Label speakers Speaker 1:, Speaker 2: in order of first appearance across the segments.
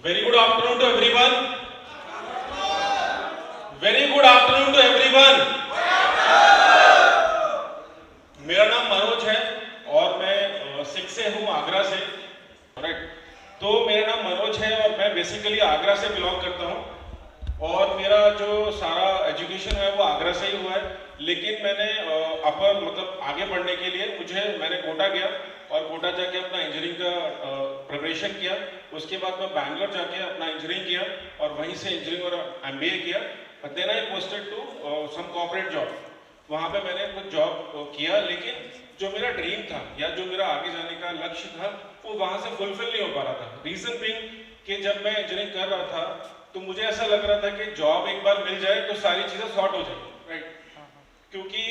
Speaker 1: Very good afternoon to everyone. Very good afternoon to everyone. मेरा नाम मनोज है और मैं सिक्स से हूँ, आगरा से। राइट, तो मेरा नाम मनोज है और मैं बेसिकली आगरा से बिलोंग करता हूँ और मेरा जो सारा एजुकेशन है वो आगरा से ही हुआ है। लेकिन मैंने अपर मतलब आगे बढ़ने के लिए मैंने कोटा गया और कोटा जाके अपना इंजीनियरिंग का प्रिपरेशन किया। उसके बाद मैं बैंगलोर जाके अपना इंजीनियरिंग किया और वहीं से इंजीनियरिंग और एमबीए किया। Then I posted to some corporate job. वहाँ पे मैंने कुछ जॉब किया, लेकिन जो मेरा ड्रीम था या जो मेरा आगे जाने का लक्ष्य था वो वहाँ से फुलफिल नहीं हो पा रहा था। रीजन बीइंग कि जब मैं इंजीनियरिंग कर रहा था तो मुझे ऐसा लग रहा था कि जॉब एक बार मिल जाए तो सारी चीजें सॉर्ट हो जाएगी। राइट, क्योंकि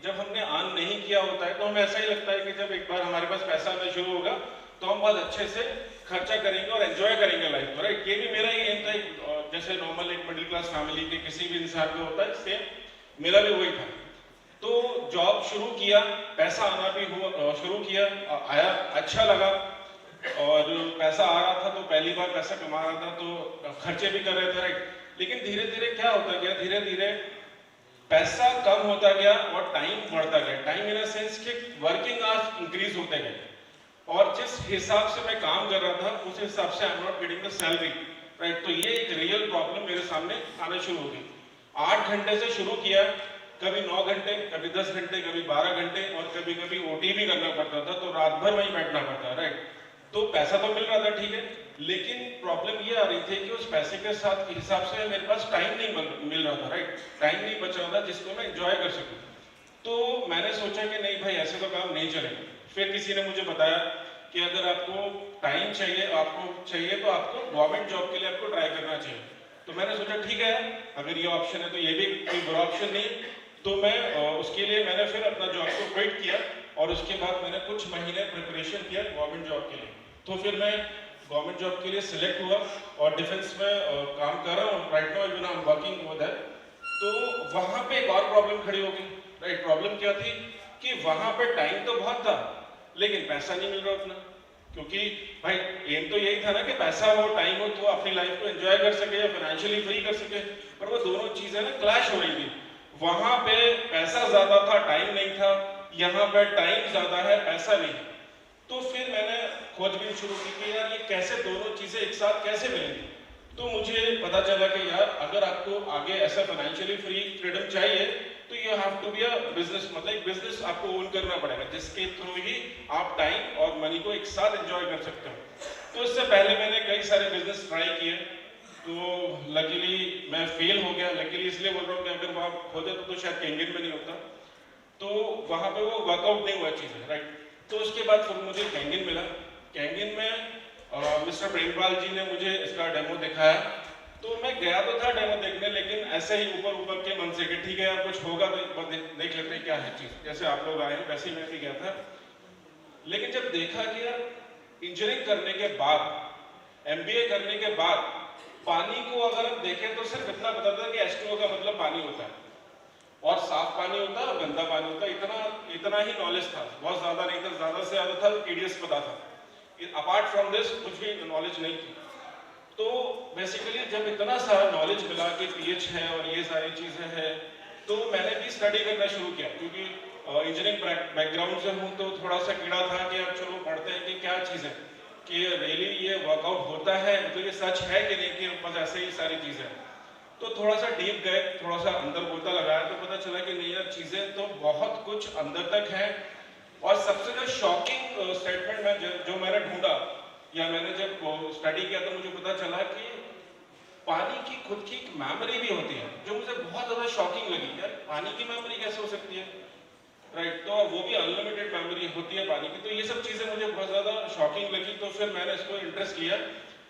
Speaker 1: जब हमने अर्न नहीं किया होता है तो हमें ऐसा ही लगता है कि जब एक बार हमारे पास पैसा आना शुरू होगा तो हम बहुत अच्छे से खर्चा करेंगे और एंजॉय करेंगे लाइफ को। राइट, ये भी मेरा ही एम था, जैसे नॉर्मल एक मिडिल क्लास फैमिली के किसी भी इंसान को होता है, सेम मेरा भी वही था। तो जॉब शुरू किया, पैसा आना भी हुआ, शुरू किया, आया, अच्छा लगा और पैसा आ रहा था तो पहली बार पैसा कमा रहा था तो खर्चे भी कर रहे थे। राइट, लेकिन धीरे धीरे क्या होता गया, धीरे धीरे पैसा कम होता गया और टाइम बढ़ता गया। टाइम इन अ सेंस कि वर्किंग आवर्स इंक्रीज होते गए और जिस हिसाब से मैं काम कर रहा था उस हिसाब से I am not getting the salary. Right, तो ये एक रियल प्रॉब्लम मेरे सामने आना शुरू हो गई। 8 घंटे से शुरू किया, कभी 9 घंटे, कभी 10 घंटे, कभी 12 घंटे और कभी कभी ओटी भी करना पड़ता था, तो रात भर वहीं बैठना पड़ता। राइट, तो पैसा तो मिल रहा था, ठीक है, लेकिन प्रॉब्लम ये आ रही थी कि उस पैसे के साथ हिसाब से मेरे पास टाइम नहीं मिल रहा था। राइट, टाइम नहीं बच रहा था जिसको मैं एंजॉय कर सकूं। तो मैंने सोचा कि नहीं भाई, ऐसे तो काम नहीं चलेगा। फिर किसी ने मुझे बताया कि अगर आपको टाइम चाहिए, तो आपको गवर्नमेंट जॉब के लिए आपको ट्राई करना चाहिए। तो मैंने सोचा ठीक है, अगर ये ऑप्शन है तो ये भी कोई बुरा ऑप्शन नहीं। तो मैं उसके लिए मैंने फिर अपना जॉब को क्विट किया और उसके बाद मैंने कुछ महीने प्रिपरेशन किया गवर्नमेंट जॉब के लिए। तो फिर मैं गवर्नमेंट जॉब के लिए सिलेक्ट हुआ और डिफेंस में काम कर रहा हूँ। Right now even I am working over there. तो वहाँ पे एक और प्रॉब्लम खड़ी हो गई। राइट, प्रॉब्लम क्या थी कि वहाँ पे टाइम तो बहुत था लेकिन पैसा नहीं मिल रहा उतना। क्योंकि भाई एम तो यही था ना कि पैसा हो, टाइम हो, तो अपनी लाइफ को एंजॉय कर सके या फाइनेंशियली फ्री कर सके, पर वो दोनों चीजें ना क्लैश हो रही थी। वहां पे पैसा ज्यादा था, टाइम नहीं था। यहाँ पे टाइम ज्यादा है, पैसा नहीं। तो फिर मैंने खोजबीन शुरू की कि यार ये कैसे दोनों चीजें एक साथ कैसे मिलेंगी। तो मुझे पता चला कि यार अगर आपको आगे ऐसा फाइनेंशियली फ्रीडम चाहिए तो you have to be a business, मतलब एक बिजनेस आपको ओन करना पड़ेगा जिसके थ्रू ही आप टाइम और मनी को एक साथ एंजॉय कर सकते हो। तो इससे पहले मैंने कई सारे बिजनेस ट्राई किए, तो लकीली मैं फेल हो गया। लकीली इसलिए बोल रहा हूँ कि अगर वहाँ हो जाता तो शायद कैंगिन में नहीं होता। तो वहाँ पे वो वर्कआउट नहीं हुआ चीज़ें। राइट, तो उसके बाद फिर मुझे कैंगिन मिला। कैंगिन में मिस्टर प्रेमपाल जी ने मुझे इसका डेमो दिखाया। तो मैं गया तो था डेमो देखने, लेकिन ऐसे ही ऊपर ऊपर के मन से कि ठीक है यार कुछ होगा तो एक बार देख लेते हैं क्या है चीज़। जैसे आप लोग आए वैसे ही मैं भी गया था। लेकिन जब देखा कि यार इंजीनियरिंग करने के बाद, एमबीए करने के बाद पानी को अगर हम देखें तो सिर्फ इतना पता था कि H2O का मतलब पानी होता है और साफ पानी होता है और गंदा पानी होता है। इतना ही नॉलेज था, बहुत ज्यादा नहीं था। ज्यादा से ज्यादा था टीडीएस पता था, अपार्ट फ्रॉम दिस कुछ भी नॉलेज नहीं थी। तो बेसिकली जब इतना सारा नॉलेज मिला कि पीएच है और ये सारी चीजें हैं, तो मैंने भी स्टडी करना शुरू किया। क्योंकि इंजीनियरिंग बैकग्राउंड से हूँ तो थोड़ा सा कीड़ा था कि अब चलो पढ़ते हैं कि क्या चीज़ है, कि रियली ये वर्कआउट होता है, मतलब ये सच है कि नहीं, कि बस ऐसे ही सारी चीज़ें। तो थोड़ा सा डीप गए, थोड़ा सा अंदर गोता लगाया तो पता चला कि नहीं यार चीज़ें तो बहुत कुछ अंदर तक है। और सबसे जो शॉकिंग स्टेटमेंट में जो मैंने ढूंढा या मैंने जब स्टडी किया तो मुझे पता चला कि पानी की खुद की एक मेमोरी भी होती है, जो मुझे बहुत ज्यादा शॉकिंग लगी। यार पानी की मेमोरी कैसे हो सकती है। राइट, तो वो भी अनलिमिटेड मेमोरी होती है पानी की। तो ये सब चीजें मुझे बहुत ज्यादा शॉकिंग लगी। तो फिर मैंने इसको इंटरेस्ट लिया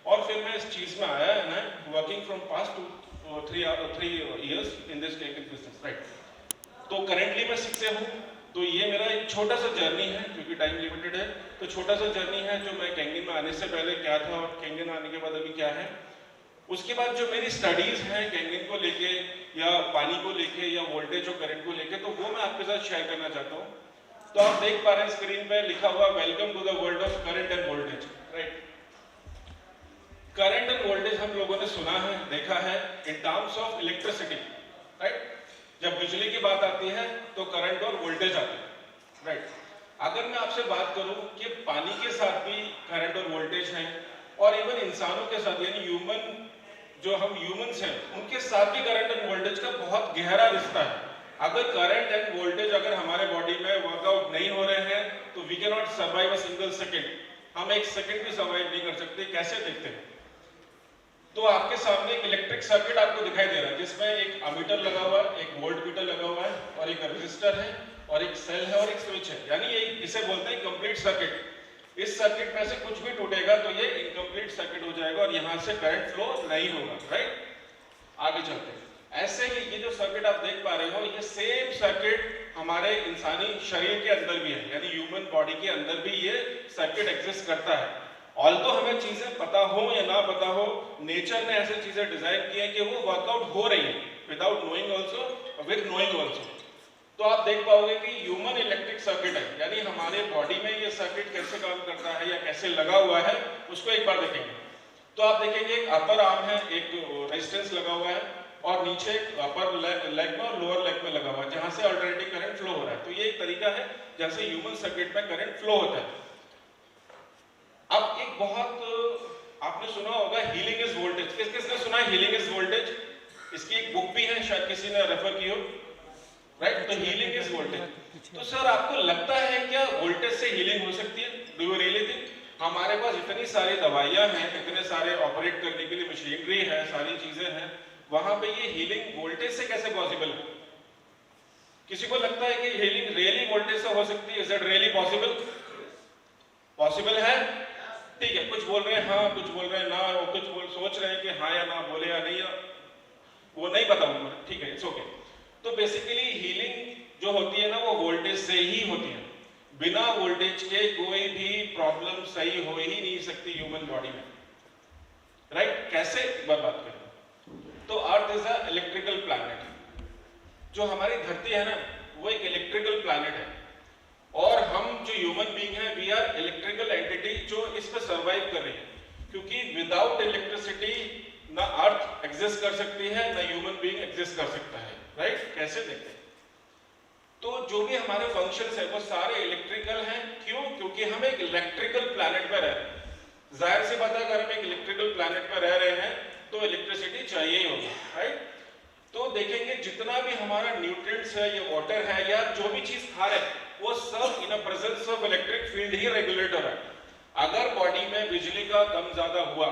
Speaker 1: और फिर मैं इस चीज में आया and I am working from past 3 years in this business. Right, तो करेंटली मैं 6 से हूँ। तो ये मेरा एक छोटा सा जर्नी है, क्योंकि टाइम लिमिटेड है, तो छोटा सा जर्नी है जो मैं कैंगिन में आने से पहले क्या था और कैंगिन आने के बाद अभी क्या है। उसके बाद जो मेरी स्टडीज हैं कैंगिन को लेके या पानी को लेके या वोल्टेज और करंट को लेके, तो वो मैं आपके साथ शेयर करना चाहता हूँ। तो आप देख पा रहे हैं स्क्रीन पे लिखा हुआ welcome to the world of current and voltage. Right, current और वोल्टेज हम लोगों ने सुना है, देखा है in terms of electricity, right. जब बिजली की बात आती है तो करंट और वोल्टेज आते हैं, राइट। अगर मैं आपसे बात करूं कि पानी के साथ भी करंट और वोल्टेज हैं, और इवन इंसानों के साथ, यानी ह्यूमन, जो हम ह्यूमंस हैं, उनके साथ भी करंट एंड वोल्टेज का बहुत गहरा रिश्ता है। अगर करंट एंड वोल्टेज अगर हमारे बॉडी में वर्कआउट नहीं हो रहे हैं तो we can not survive a single second. हम एक सेकेंड भी सर्वाइव नहीं कर सकते। कैसे देखते हैं? तो आपके सामने एक इलेक्ट्रिक सर्किट आपको दिखाई दे रहा है, जिसमें एक अमीटर लगा हुआ है, एक वोल्ट मीटर लगा हुआ है, और एक रेजिस्टर है, और एक सेल है, और एक स्विच है। यानी ये इसे बोलते हैं कंप्लीट सर्किट। इस सर्किट में से कुछ भी टूटेगा तो ये इनकम्प्लीट सर्किट हो जाएगा और यहाँ से करंट फ्लो नहीं होगा, राइट। आगे चलते हैं। ऐसे ही ये जो सर्किट आप देख पा रहे हो, ये सेम सर्किट हमारे इंसानी शरीर के अंदर भी है, यानी ह्यूमन बॉडी के अंदर भी ये सर्किट एग्जिस्ट करता है। ऑल्दो हमें चीजें पता हो या ना पता हो, नेचर ने ऐसे चीजें डिजाइन की है कि वो वर्कआउट हो रही है without knowing also, with knowing also. तो आप देख पाओगे कि ह्यूमन इलेक्ट्रिक सर्किट है, यानी हमारे बॉडी में ये सर्किट कैसे काम करता है या कैसे लगा हुआ है, उसको एक बार देखेंगे। तो आप देखेंगे एक अपर आर्म है, एक रेजिस्टेंस लगा हुआ है, और नीचे अपर लेग में और लोअर लेग में लगा हुआ है, जहां से अल्टरनेटिंग करंट फ्लो हो रहा है। तो ये एक तरीका है जैसे ह्यूमन सर्किट में करंट फ्लो होता है। अब एक बहुत आपने सुना होगा हीलिंग इज वोल्टेज। किस किसने सुना है हीलिंग इज वोल्टेज? इसकी एक बुक भी है, शायद किसी ने रेफर की हो, राइट। तो हीलिंग इज वोल्टेज। तो सर आपको लगता है क्या वोल्टेज से हीलिंग हो सकती है? Do you really think? हमारे पास इतनी सारी दवाइयां हैं, इतने सारे ऑपरेट करने के लिए मशीनरी है, सारी चीजें हैं, वहां पे ये हीलिंग वोल्टेज से कैसे पॉसिबल है? किसी को लगता है कि हीलिंग रियली वोल्टेज से हो सकती है? Is it really possible? Possible है? ठीक है, कुछ बोल रहे हैं हाँ, कुछ बोल रहे हैं ना, और कुछ सोच रहे हैं कि हाँ या ना बोले या नहीं, वो नहीं पता उनको, ठीक है, इट्स ओके। तो बेसिकली हीलिंग जो होती है ना, वो वोल्टेज से ही होती है। बिना वोल्टेज के कोई भी प्रॉब्लम सही हो ही नहीं सकती ह्यूमन बॉडी में, राइट। कैसे बात करें तो earth is a electrical planet. जो हमारी धरती है ना, वो एक इलेक्ट्रिकल प्लैनेट है, और हम जो ह्यूमन बीइंग है, वी आर इलेक्ट्रिकल एंटिटी जो इस पे सर्वाइव कर रही है, क्योंकि विदाउट इलेक्ट्रिसिटी ना अर्थ एग्जिस्ट कर सकती है, ना ह्यूमन बीइंग एग्जिस्ट कर सकता है, राइट। कैसे देखते हैं? तो जो भी हमारे फंक्शंस है वो सारे इलेक्ट्रिकल हैं। क्यों? क्योंकि हम एक इलेक्ट्रिकल प्लैनेट पे रह रहे हैं। जाहिर सी बात है, अगर हम एक इलेक्ट्रिकल प्लैनेट पे रह रहे हैं तो इलेक्ट्रिसिटी चाहिए ही होगी, राइट। तो देखेंगे जितना भी हमारा न्यूट्रिएंट्स है या वाटर है या जो भी चीज खा रहे हैं, वो सब in presence of electric field he regulate हो रहा है। अगर बॉडी में बिजली का कम ज्यादा हुआ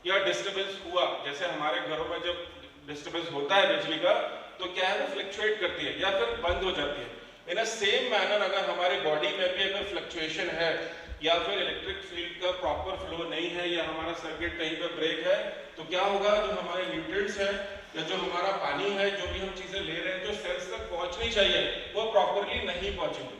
Speaker 1: या डिस्टर्बेंस हुआ, जैसे हमारे घरों में जब डिस्टर्बेंस होता है बिजली का, तो क्या है, वो फ्लक्चुएट करती है या फिर बंद हो जाती है। इन अ सेम मैनर अगर हमारे बॉडी में भी अगर फ्लक्चुएशन है या फिर इलेक्ट्रिक फील्ड का प्रॉपर फ्लो नहीं है या हमारा सर्किट कहीं पे ब्रेक है, तो क्या होगा, जो हमारे न्यूट्रिएंट्स है या जो हमारा पानी है, जो भी हम चीजें ले रहे हैं, जो सेल्स तक पहुंचनी चाहिए, वो प्रॉपरली नहीं पहुंचेंगी,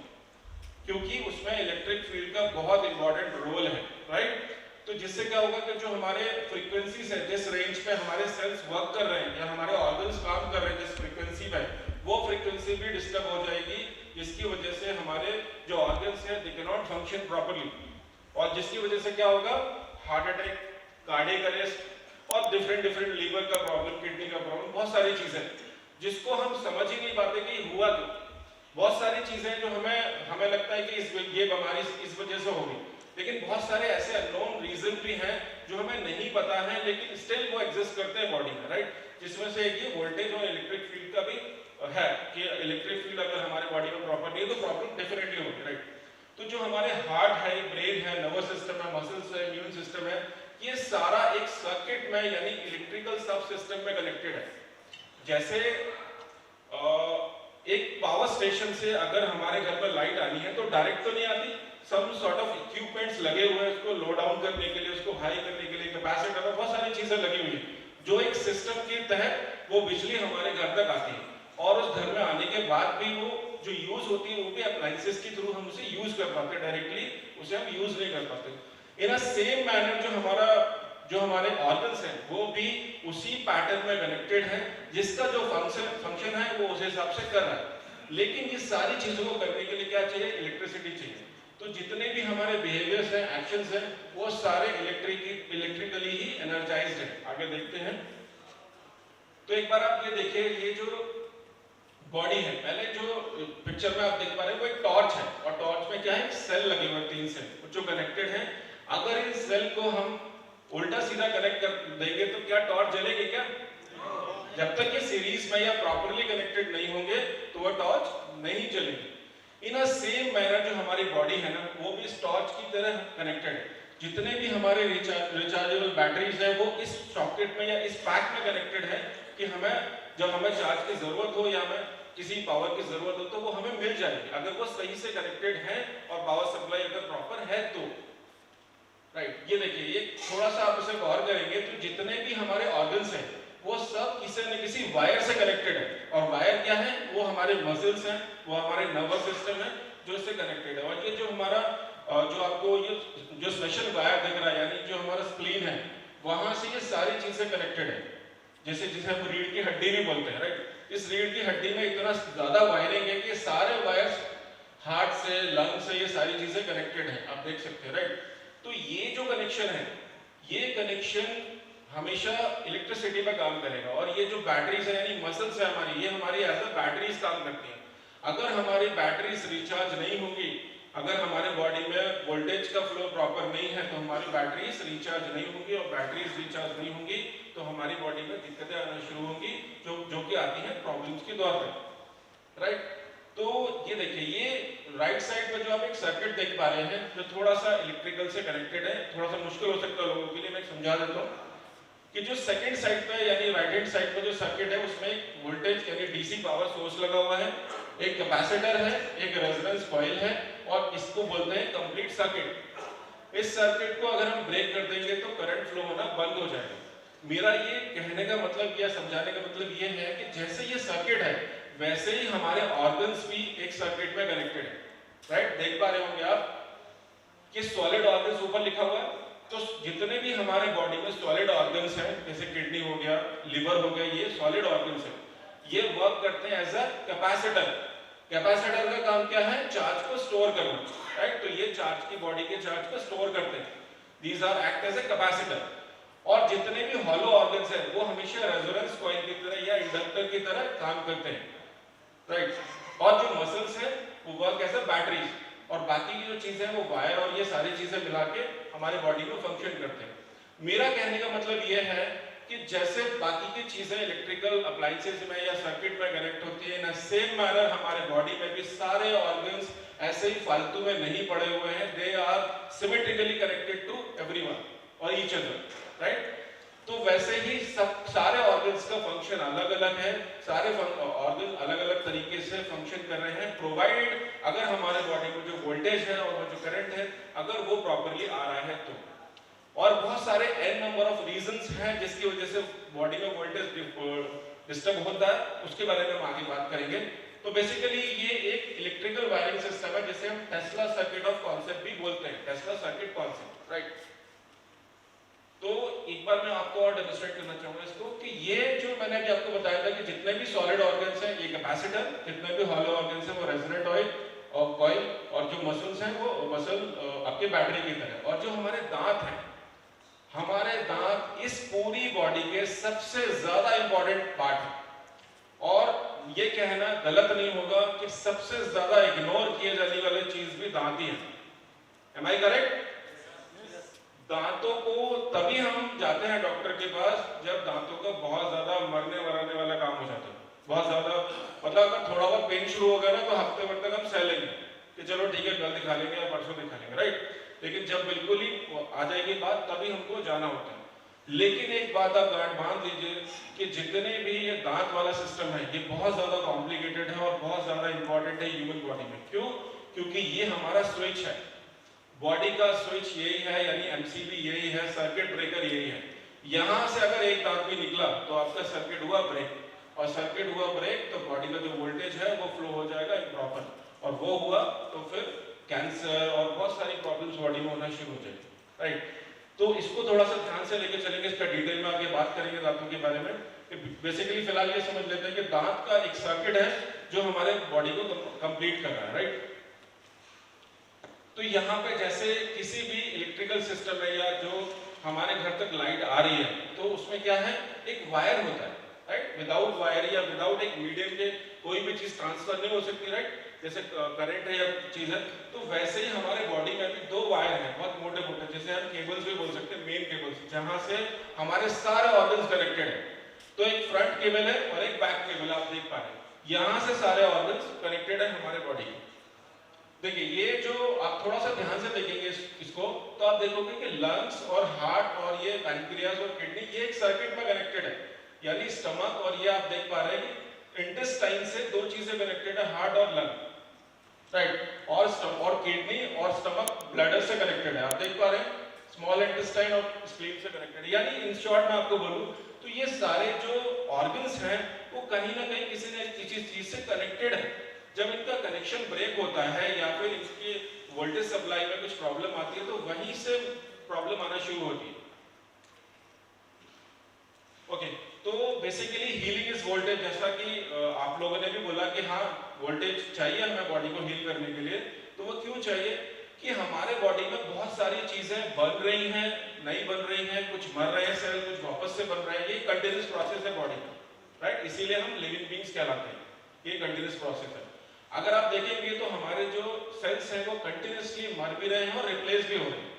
Speaker 1: क्योंकि उसमें इलेक्ट्रिक फील्ड का बहुत इंपॉर्टेंट रोल है, राइट। तो जिससे क्या होगा कि जो हमारे फ्रीक्वेंसीज है, जिस रेंज पे हमारे सेल्स वर्क कर रहे हैं या हमारे ऑर्गन्स काम कर रहे हैं, जिस फ्रीक्वेंसी पे, वो फ्रीक्वेंसी भी डिस्टर्ब हो जाएगी, जिसकी वजह से हमारे जो ऑर्गन्स हैं, they can not function properly, और जिसकी वजह से क्या होगा, हार्ट अटैक, कार्डियक अरेस्ट और डिफरेंट लीवर का प्रॉब्लम, किडनी का प्रॉब्लम, बहुत सारी चीजें जिसको हम समझ ही नहीं पाते कि हुआ क्यों। बहुत सारी चीजें जो हमें लगता है कि ये बीमारी इस वजह से होगी, लेकिन बहुत सारे ऐसे अननोन रीजन भी हैं जो हमें नहीं पता है, लेकिन स्टिल वो एग्जिस्ट करते हैं बॉडी में, राइट। जिसमें से एक ये वोल्टेज और इलेक्ट्रिक फील्ड का भी है कि इलेक्ट्रिक फील्ड अगर हमारे बॉडी में प्रॉपर नहीं है तो प्रॉब्लम डेफिनेटली होगी, राइट। तो जो हमारे हार्ट है, ब्रेन है, नर्वस सिस्टम है, मसल्स है, इम्यून सिस्टम है, ये सारा एक सर्किट में यानी इलेक्ट्रिकल सब सिस्टम में कनेक्टेड है। जैसे एक पावर स्टेशन से अगर हमारे घर पर लाइट आनी है तो डायरेक्ट तो नहीं आती, सब सॉर्ट ऑफ इक्विपमेंट्स लगे हुए हैं उसको लो डाउन करने के लिए, उसको हाई करने के लिए, कैपेसिटर, बहुत सारी चीजें लगी हुई है, जो एक सिस्टम के तहत वो बिजली हमारे घर तक आती है, और उस घर में आने के बाद भी वो जो यूज होती है वो भी अप्लायंसेस के थ्रू हम उसे यूज कर पाते हैं, डायरेक्टली उसे हम यूज नहीं कर पाते। इन अ सेम मैनर जो हमारे ऑर्गन्स हैं वो भी उसी पैटर्न में कनेक्टेड है, जिसका जो फंक्शन है वो उस हिसाब से कर रहा है। लेकिन ये सारी चीजों को करने के लिए क्या चाहिए, इलेक्ट्रिसिटी चाहिए। तो जितने भी हमारे बिहेवियर्स हैं, एक्शंस हैं, वो सारे इलेक्ट्रिकली ही एनर्जाइज्ड हैं। आगे देखते हैं। तो एक बार आप ये देखिए, ये जो बॉडी है, पहले जो पिक्चर में आप देख पा रहे हैं वो एक टॉर्च है, और टॉर्च में क्या है, सेल लगे हुए हैं, 3 सेल जो कनेक्टेड हैं। अगर इन सेल को हम उल्टा सीधा कनेक्ट कर देंगे तो क्या टॉर्च जलेगी क्या? जब तक ये सीरीज में या प्रॉपर्ली कनेक्टेड नहीं होंगे तो वो टॉर्च नहीं जलेगी। इन अ सेम मैनर जो हमारी बॉडी है ना, वो भी इस टॉर्च की तरह कनेक्टेड है। जितने भी हमारे रिचार्जेबल बैटरीज है वो इस सॉकेट में या इस पैक में कनेक्टेड है कि जब हमें चार्ज की जरूरत हो या हमें किसी पावर की जरूरत हो तो वो हमें मिल जाएगी, अगर वो सही से कनेक्टेड है और पावर सप्लाई अगर प्रॉपर है तो। राइट, ये देखिए, ये थोड़ा सा आप इसे गौर करेंगे तो जितने भी हमारे ऑर्गन्स हैं वो सब किसी न किसी वायर से कनेक्टेड है, और वायर क्या है, वो हमारे मसल्स हैं, वो हमारे नर्वस सिस्टम है जो इससे कनेक्टेड है। और ये जो हमारा जो आपको ये जो स्पेशल वायर दिख रहा है, यानी जो हमारा स्प्लीन है, वहां से ये सारी चीजें कनेक्टेड है। जैसे जिसे हम रीढ़ की हड्डी भी बोलते हैं। राइट, इस रीढ़ की हड्डी में इतना ज्यादा वायरिंग है कि सारे वायर्स हार्ट से, लंग से, ये सारी चीजें कनेक्टेड है, आप देख सकते हैं। राइट, तो ये जो कनेक्शन है, ये कनेक्शन हमेशा इलेक्ट्रिसिटी पे काम करेगा। और ये जो बैटरीज है यानी मसल्स है हमारी, ये हमारी एज अ बैटरीज काम करती हैं। अगर हमारी बैटरीज रिचार्ज नहीं होंगी, अगर हमारे बॉडी में वोल्टेज का फ्लो प्रॉपर नहीं है तो हमारी बैटरीज रिचार्ज नहीं होंगी, और बैटरीज रिचार्ज नहीं होंगी तो हमारी बॉडी में दिक्कतें आना शुरू होंगी, जो कि आती हैं प्रॉब्लम्स के दौर पे। राइट, तो ये देखिए, ये राइट साइड पे जो आप एक सर्किट देख पा रहे हैं जो थोड़ा सा इलेक्ट्रिकल से कनेक्टेड है, थोड़ा सा मुश्किल हो सकता है लोगों के लिए, मैं समझा देता हूँ कि जो सेकंड साइड पे यानी राइट हैंड साइड पे जो सर्किट है उसमें एक वोल्टेज यानी डीसी पावर सोर्स लगा हुआ है, एक कैपेसिटर है, एक रेजोनेंस कॉइल है, और इसको बोलते हैं कंप्लीट सर्किट। इस सर्किट को अगर हम ब्रेक कर देंगे तो करंट फ्लो होना बंद हो जाएगा। मेरा ये कहने का मतलब या समझाने का मतलब ये है कि जैसे ये सर्किट है वैसे ही हमारे ऑर्गन्स भी एक सर्किट में कनेक्टेड है। राइट, देख पा रहे होंगे आप कि सॉलिड ऑर्गन्स ऊपर लिखा हुआ है, तो जितने भी हमारे बॉडी में सॉलिड ऑर्गन्स हैं, जैसे किडनी हो गया, लिवर हो गया, ये सॉलिड ऑर्गन्स हैं, ये वर्क करते हैं एज अ कैपेसिटर। कैपेसिटर का काम क्या है, चार्ज को स्टोर करना। राइट, तो ये चार्ज की बॉडी के चार्ज को स्टोर करते हैं, these are act as a capacitor. और जितने भी हॉलो ऑर्गन्स हैं वो हमेशा रेजोनेंस कॉइल की तरह या इंडक्टर की तरह काम करते हैं। राइट, और जो मसल्स हैं वो वर्क एज अ बैटरीज, और बाकी की जो चीजें हैं वो वायर और ये सारी चीजें मिला के हमारे बॉडी में फंक्शन करते हैं। मेरा कहने का मतलब ये है कि जैसे बाकी की चीजें इलेक्ट्रिकल अप्लायंसेस में या सर्किट में कनेक्ट होती है, ना सेम मैनर हमारे बॉडी में भी सारे ऑर्गन्स ऐसे ही फालतू में नहीं पड़े हुए हैं, they are symmetrically connected to everyone और ईच अदर। राइट, तो वैसे ही सब सारे ऑर्गन्स का फंक्शन अलग अलग है, सारे ऑर्गन अलग अलग तरीके से फंक्शन कर रहे हैं, प्रोवाइडेड अगर हमारे बॉडी में जो वोल्टेज है और जो करंट है अगर वो प्रॉपर्ली आ रहा है तो। और बहुत सारे n नंबर ऑफ रीजंस हैं जिसकी वजह से बॉडी में वोल्टेज डिस्टर्ब होता है, उसके बारे में हम आगे बात करेंगे। तो बेसिकली ये एक इलेक्ट्रिकल वायरिंग सिस्टम है जिसे हम टेस्ला सर्किट ऑफ कॉन्सेप्ट भी बोलते हैं, टेस्ला सर्किट कॉन्सेप्ट। राइट, तो एक बार मैं आपको और डेमोंस्ट्रेट करना चाहूंगा इसको कि ये जो मैंने अभी आपको बताया था कि जितने भी सॉलिड ऑर्गन्स हैं ये कैपेसिटर, जितने भी हॉलो ऑर्गन्स हैं वो रेजोनेंट ऑयल और कॉइल, और जो मसल्स हैं वो मसल आपके बैटरी की तरह। और जो हमारे दांत हैं, हमारे दांत इस पूरी बॉडी के सबसे ज्यादा इंपॉर्टेंट पार्ट है, और ये कहना गलत नहीं होगा कि सबसे ज्यादा इग्नोर किए जाने वाली चीज भी दांत ही है। Am I correct? दांतों को तभी हम जाते हैं डॉक्टर के पास जब दांतों का बहुत ज्यादा मरने वराने वाला काम हो जाता है, बहुत ज्यादा, मतलब अगर थोड़ा बहुत पेन शुरू हो गया ना तो हफ्ते भर तक हम सह लेंगे कि चलो ठीक है कल दिखा लेंगे या परसों दिखा लेंगे। राइट, लेकिन जब बिल्कुल ही आ जाएगी बात तभी हमको जाना होता है। लेकिन एक बात आप गांठ बांध लीजिए कि जितने भी ये दांत वाला सिस्टम है ये बहुत ज्यादा कॉम्प्लिकेटेड है और बहुत ज्यादा इंपॉर्टेंट है ह्यूमन बॉडी में। क्यों? क्योंकि ये हमारा स्विच है, बॉडी का स्विच यही है, यानी एमसीबी यही है, सर्किट ब्रेकर यही है। यहां से अगर एक दांत भी निकला तो आपका सर्किट हुआ ब्रेक, और सर्किट हुआ ब्रेक तो बॉडी का जो वोल्टेज है वो फ्लो हो जाएगा इम्प्रॉपर, और वो हुआ तो फिर कैंसर और बहुत सारी प्रॉब्लम्स बॉडी में होना शुरू हो जाएगी। राइट, तो इसको थोड़ा सा ध्यान से लेके चलेंगे, इसका डिटेल में आगे बात करेंगे दांतों के बारे में। बेसिकली फिलहाल ये समझ लेते हैं कि दांत का एक सर्किट है जो हमारे बॉडी को कंप्लीट कर रहा है। राइट, तो यहाँ पे जैसे किसी भी इलेक्ट्रिकल सिस्टम है या जो हमारे घर तक लाइट आ रही है, तो उसमें क्या है, एक वायर होता है, राइट। विदाउट वायर या विदाउट एक मीडियम के कोई भी चीज ट्रांसफर नहीं हो सकती, राइट। जैसे करंट है या चीज है, तो वैसे ही हमारे बॉडी में भी दो वायर हैं, बहुत मोटे मोटे, जैसे हम केबल्स भी बोल सकते हैं, मेन केबल्स, जहां से हमारे सारे ऑर्गन्स कनेक्टेड है। तो एक फ्रंट केबल है और एक बैक केबल, आप देख पा रहे हैं, यहां से सारे ऑर्गन्स कनेक्टेड है हमारे बॉडी के। देखिए ये जो आप थोड़ा सा ध्यान से देखेंगे इसको, तो आप देखोगे कि लंग्स और हार्ट और ये पैनक्रियाज और किडनी ये एक सर्किट में कनेक्टेड है, यानी स्टमक और ये आप देख पा रहे हैं कि इंटेस्टाइन से दो चीजें कनेक्टेड है, हार्ट और लंग, राइट। और किडनी और स्टमक ब्लैडर से कनेक्टेड है, आप देख पा रहे हैं, स्मॉल इंटेस्टाइन और स्प्लीन से कनेक्टेड है। यानी इन शॉर्ट मैं आपको बोलूं तो ये सारे जो ऑर्गन्स हैं वो कहीं ना कहीं किसी न किसी चीज से कनेक्टेड है। जब इनका कनेक्शन ब्रेक होता है या फिर इसकी वोल्टेज सप्लाई में कुछ प्रॉब्लम आती है, तो वहीं से प्रॉब्लम आना शुरू होती है। ओके, तो बेसिकली हीलिंग इज वोल्टेज, जैसा कि आप लोगों ने भी बोला कि हाँ वोल्टेज चाहिए हमें बॉडी को हील करने के लिए। तो वो क्यों चाहिए कि हमारे बॉडी में बहुत सारी चीजें बन रही हैं, नहीं बन रही हैं, कुछ मर रहे हैं सेल, कुछ वापस से बन रहे हैं, ये कंटिन्यूस प्रोसेस है बॉडी में, राइट। इसीलिए हम लिविंग बीइंग्स कहलाते हैं, ये कंटिन्यूस प्रोसेस है। अगर आप देखेंगे तो हमारे जो सेल्स हैं वो कंटिन्यूसली मर भी रहे हैं और रिप्लेस भी हो रहे हैं।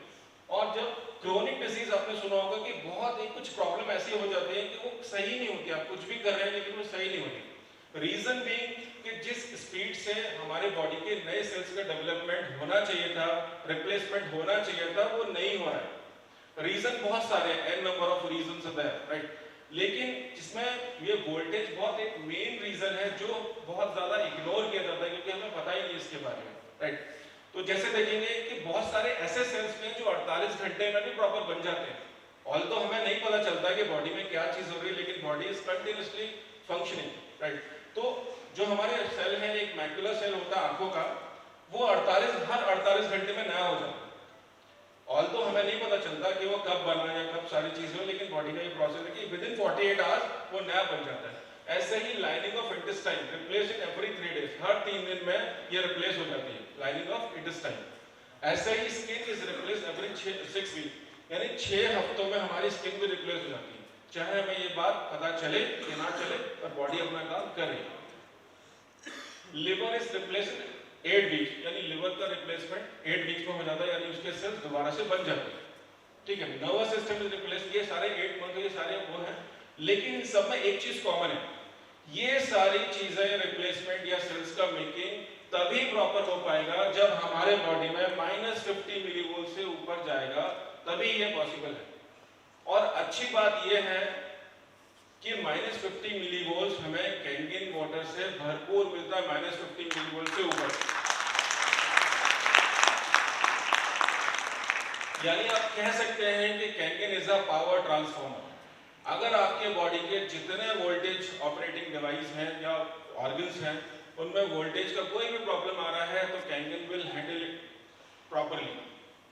Speaker 1: और जब क्रोनिक डिजीज आपने सुना होगा कि बहुत ही कुछ प्रॉब्लम ऐसी हो जाती है कि वो सही नहीं होती, आप कुछ भी कर रहे हैं लेकिन वो सही नहीं होती। रीजन बीइंग कि जिस स्पीड से हमारे बॉडी के नए सेल्स का डेवलपमेंट होना चाहिए था, रिप्लेसमेंट होना चाहिए था, वो नहीं हो रहा है। रीजन बहुत सारे हैं, n number of reasons are there, right. लेकिन जिसमें ये वोल्टेज बहुत एक मेन रीजन है जो बहुत ज्यादा इग्नोर किया जाता है क्योंकि हमें पता ही नहीं इसके बारे में, राइट। तो जैसे देखेंगे कि बहुत सारे ऐसे सेल्स हैं जो 48 घंटे में भी प्रॉपर बन जाते हैं, ऑल्दो हमें नहीं पता चलता है कि बॉडी में क्या चीज हो रही है, लेकिन body is continuously functioning, right. तो जो हमारे सेल है, एक मैक्युलर सेल होता है आंखों का, वो हर 48 घंटे में नया हो जाता है। ऑल्दो हमें नहीं पता चलता कि वो कब बना या कब सारी चीजें हो, लेकिन बॉडी का ये प्रोसेस है कि विदिन 48 आवर्स वो नया बन जाता है। ऐसे ही lining of intestine replace in every 3 days, हर 3 दिन में ये रिप्लेस हो जाती है, लाइनिंग ऑफ इंटेस्टाइन। ऐसे ही skin is replace every 6 week, यानी 6 हफ्तों में हमारी स्किन भी रिप्लेस हो जाती है, चाहे हमें ये बात पता चले कि ना चले, पर बॉडी अपना काम कर रही है। लिवर इज रिप्लेस 8 वीक्स, यानी लिवर का रिप्लेसमेंट 8 वीक्स में हो जाता है, यानी उसके सेल्स दोबारा से बन जाते हैं, ठीक है। नर्वस सिस्टम इज रिप्लेस, ये सारे 8 मंथ ये सारे वो हैं, लेकिन इन सब में एक चीज कॉमन है, ये सारी चीजें रिप्लेसमेंट या सेल्स का मेकिंग तभी प्रॉपर हो पाएगा जब हमारे बॉडी में -50 मिलीवोल्ट से ऊपर जाएगा, तभी ये पॉसिबल है। और अच्छी बात ये है कि -50 मिलीवोल्ट हमें कैंगिन वाटर से भरपूर मिलता है, -50 मिलीवोल्ट से ऊपर। यानी आप कह सकते हैं कि कैंगिन इज अ पावर ट्रांसफॉर्मर। अगर आपके बॉडी के जितने वोल्टेज ऑपरेटिंग डिवाइस हैं या ऑर्गन्स हैं, उनमें वोल्टेज का कोई भी प्रॉब्लम आ रहा है तो कैंगिन विल हैंडल इट प्रॉपर्ली,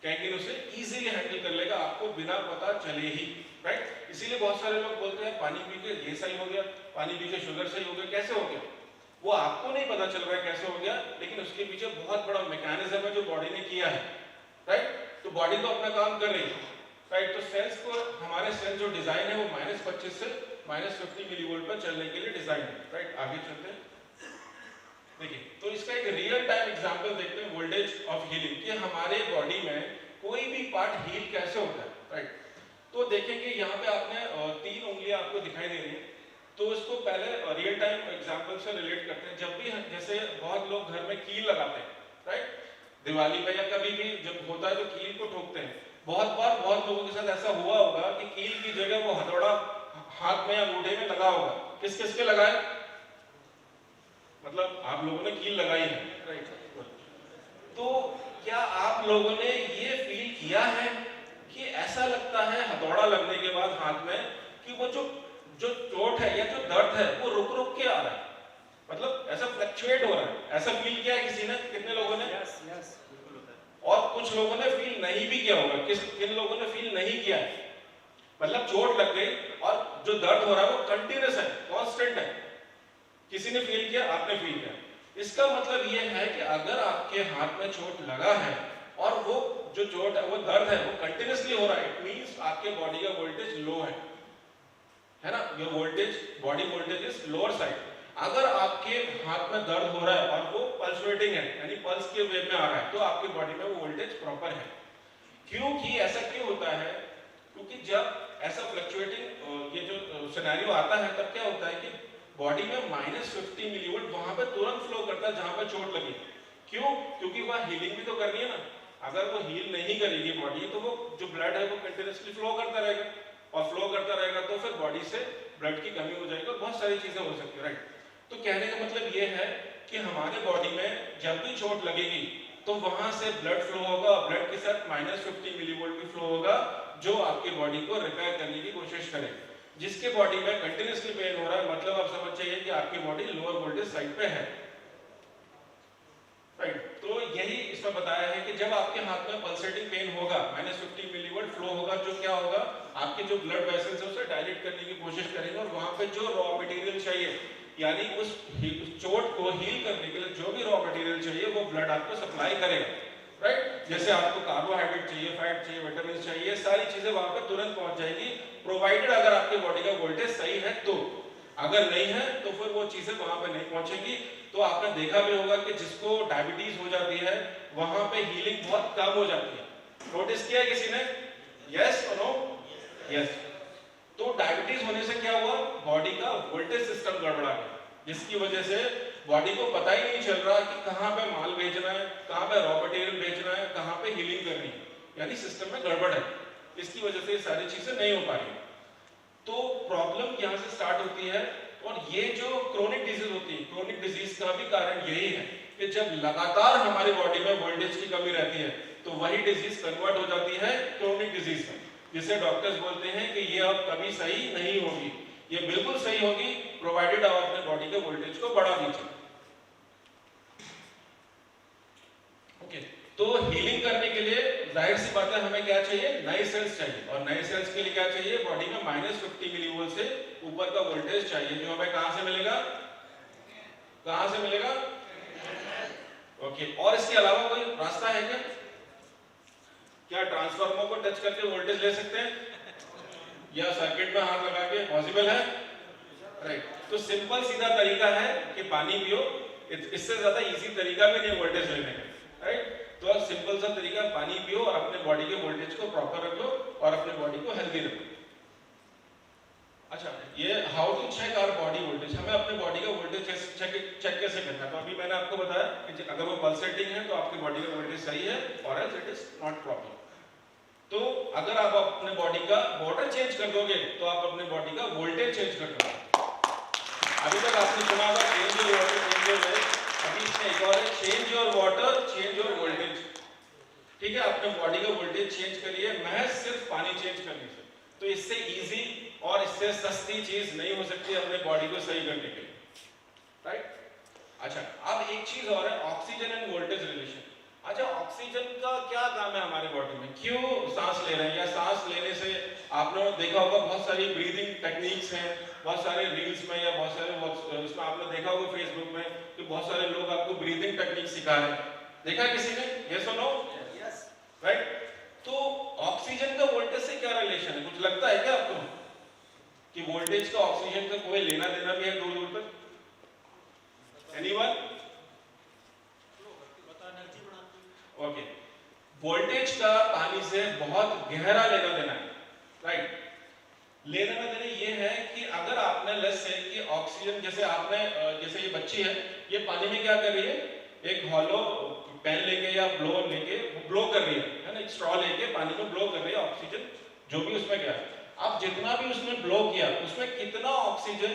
Speaker 1: कैंगिन उसे इजीली हैंडल कर लेगा, आपको बिना पता चले ही, राइट। इसीलिए बहुत सारे लोग बोलते हैं पानी पी के ये सही हो गया, पानी पी के शुगर सही हो गया। कैसे हो गया वो आपको नहीं पता चल रहा है कैसे हो गया, लेकिन उसके पीछे बहुत बड़ा मैकेनिज्म है जो बॉडी ने किया है, राइट। तो बॉडी तो अपना काम कर रही है, राइट। तो सेल्स को, हमारे सेल जो डिजाइन है वो -25 से -50 मिलीवोल्ट पर चलने के लिए डिजाइन है, राइट। आगे चलते हैं, देखिए। तो इसका एक रियल टाइम एग्जांपल देखते हैं वोल्टेज ऑफ हीलिंग, कि हमारे बॉडी में कोई भी पार्ट हील कैसे होता है, राइट। तो देखेंगे यहाँ पे आपने 3 उंगलियां आपको दिखाई दे रही है, तो इसको पहले रियल टाइम एग्जांपल से रिलेट करते हैं। जब भी जैसे बहुत लोग घर में कील लगाते हैं, राइट, दिवाली पे या कभी भी जब होता है तो कील को ठोकते हैं। बहुत बार बहुत लोगों के साथ ऐसा हुआ होगा कि कील की जगह वो हथौड़ा हाथ में या अंगूठे में लगा होगा। किस किस के लगाए, मतलब आप लोगों ने कील लगाई है, राइट। तो क्या आप लोगों ने ये फील किया है कि ऐसा लगता है हथौड़ा लगने के बाद हाथ में कि वो जो चोट है या जो दर्द है वो रुक रुक के आ रहा है, मतलब ऐसा फ्लक्चुएट हो रहा है। ऐसा फील किया किसी ने, कितने लोगों ने? यस, बिल्कुल होता है। और कुछ लोगों ने फील नहीं भी किया होगा। किन लोगों ने फील नहीं किया है? मतलब चोट लग गई और जो दर्द हो रहा है वो कंटिन्यूअस है, कांस्टेंट है। किसी ने फील किया, आपने फील किया। इसका मतलब ये है कि अगर आपके हाथ में चोट लगा है और वो जो चोट है, वो दर्द है, वो कंटिन्यूसली हो रहा है, इट मींस आपके बॉडी का वोल्टेज लो है ना, your voltage, body voltage is lower side. अगर आपके हाथ में दर्द हो रहा है और वो पल्सेटिंग है, यानी पल्स के वे में आ रहा है, तो आपके बॉडी में वो वोल्टेज प्रॉपर है। क्योंकि ऐसा क्यों होता है? क्योंकि जब ऐसा फ्लक्चुएटिंग ये जो सिनेरियो आता है, तब क्या होता है कि बॉडी में -50 मिलीवोल्ट वहां पे तुरंत फ्लो करता है जहां पे चोट लगी। क्यों? क्योंकि वहां हीलिंग भी तो करनी है ना। अगर वो हील नहीं करेगी बॉडी, तो वो जो ब्लड है वो कंटिन्यूसली फ्लो करता रहेगा, और फ्लो करता रहेगा तो फिर बॉडी से ब्लड की कमी हो जाएगी और बहुत सारी चीजें हो सकती है, राइट। तो कहने का मतलब ये है कि हमारे बॉडी में जब भी चोट लगेगी तो वहां से ब्लड फ्लो होगा, और ब्लड के साथ -50 मिलीवोल्ट भी फ्लो होगा, जो आपकी बॉडी को रिपेयर करने की कोशिश करेगा। जिसके बॉडी में कंटिन्यूसली पेन हो रहा है, मतलब आप समझ जाइए कि आपकी बॉडी लोअर वोल्टेज साइड पे है, राइट। तो यही इसमें बताया है कि जब आपके हाथ में पल्सेटिंग पेन होगा, -50 मिलीवोल्ट फ्लो होगा, जो क्या होगा, आपके जो ब्लड वेसल्स है उसे डायलेट करने की कोशिश करेंगे, और वहां पे जो रॉ मटेरियल चाहिए, यानी उस चोट को हील करने के लिए जो भी रॉ मटेरियल चाहिए, वो ब्लड आपको सप्लाई करेगा, राइट। जैसे आपको कार्बोहाइड्रेट चाहिए, फैट चाहिए, विटामिन चाहिए, सारी चीजें वहां पे तुरंत पहुंच जाएगी, प्रोवाइडेड अगर आपके बॉडी का वोल्टेज सही है तो। अगर नहीं है तो फिर वो चीजें वहां पे नहीं पहुंचेंगी। तो आपने देखा भी होगा कि जिसको डायबिटीज हो जाती है, वहां पे हीलिंग बहुत कम हो जाती है। नोटिस किया किसी ने? यस और नो? यस। तो डायबिटीज होने से क्या हुआ? बॉडी का वोल्टेज सिस्टम गड़बड़ा गया, जिसकी वजह से बॉडी को पता ही नहीं चल रहा कि कहां पे माल भेजना है, कहां पे रॉ मटेरियल भेजना है, कहां पे हीलिंग करनी है, यानी सिस्टम में गड़बड़ है। इसकी वजह से ये सारी चीजें नहीं हो पा रही। तो प्रॉब्लम यहां से स्टार्ट होती है, और ये जो क्रोनिक डिजीज होती है, क्रोनिक डिजीज का भी कारण यही है कि जब लगातार हमारी बॉडी में वोल्टेज की कमी रहती है, तो वही डिजीज कन्वर्ट हो जाती है क्रोनिक डिजीज में, जिसे डॉक्टर्स बोलते हैं कि ये अब कभी सही नहीं होगी। ये बिल्कुल सही होगी प्रोवाइडेड आप अपने बॉडी के वोल्टेज को बढ़ा दीजिए। ओके, तो हीलिंग करने के लिए जाहिर सी बात है हमें क्या चाहिए? नए सेल्स चाहिए, और नए सेल्स के लिए क्या चाहिए? बॉडी में -50 मिलीवोल्ट से ऊपर का वोल्टेज चाहिए, जो हमें कहां से मिलेगा? कहां से मिलेगा? ओके, और इसके अलावा कोई रास्ता है क्या? क्या ट्रांसफार्मर को टच करके वोल्टेज ले सकते हैं, या सर्किट में हाथ लगा के? पॉसिबल है, राइट। तो सिंपल सीधा तरीका है कि पानी पियो, इससे ज्यादा इजी तरीका भी नहीं वोल्टेज लेने का, राइट। तो सिंपल सा तरीका, पानी पियो और अपने बॉडी के वोल्टेज को प्रॉपर रखो और अपने बॉडी को हेल्दी रखो। अच्छा, ये how to check our body voltage, हमें अपने बॉडी का वोल्टेज चेक कैसे करना है? तो अभी मैंने आपको बताया कि अगर वो पल्सेटिंग है तो आपकी बॉडी का वोल्टेज सही है, और else it is not proper. तो अगर आप अपने बॉडी का वाटर चेंज कर दोगे, तो आप अपने बॉडी का वोल्टेज चेंज कर दोगे। अभी तक आपने सुना होगा change your water, change your life, अभी इसमें एक और है change your water, change your voltage. ठीक है, अपने बॉडी का वोल्टेज चेंज करिए महज सिर्फ पानी चेंज करने से। तो इससे इजी और इससे सस्ती चीज नहीं हो सकती अपने बॉडी को सही करने के लिए, राइट। अच्छा, अब एक चीज और है, ऑक्सीजन एंड वोल्टेज रिलेशन। अच्छा, ऑक्सीजन का क्या काम है हमारे बॉडी में? क्यों सांस ले रहे हैं, या सांस लेने से आपने देखा होगा बहुत सारी ब्रीदिंग टेक्निक्स हैं, बहुत सारे रील्स में या बहुत सारे उसमें आपने देखा होगा फेसबुक में कि बहुत सारे लोग आपको ब्रीदिंग टेक्निक सिखा रहे हैं। देखा किसी ने? यस और नो? Yes, right. तो ऑक्सीजन का वोल्टेज से क्या रिलेशन है? कुछ लगता है क्या आपको कि वोल्टेज का ऑक्सीजन का कोई लेना देना भी है दूर दूर तक? एनीवन? ओके, वोल्टेज का पानी से बहुत गहरा लेना देना है, राइट। लेना देना ये है कि अगर आपने लेट्स से कि ऑक्सीजन, जैसे आपने जैसे ये बच्ची है, ये पानी में क्या कर रही है? एक हॉलो पेन लेके या ब्लो लेके ब्लो कर रही है ना, एक स्ट्रॉ लेके पानी में ब्लो कर रही है ऑक्सीजन जो भी उसमें गया। अब जितना भी उसने ब्लो किया, उसमें कितना ऑक्सीजन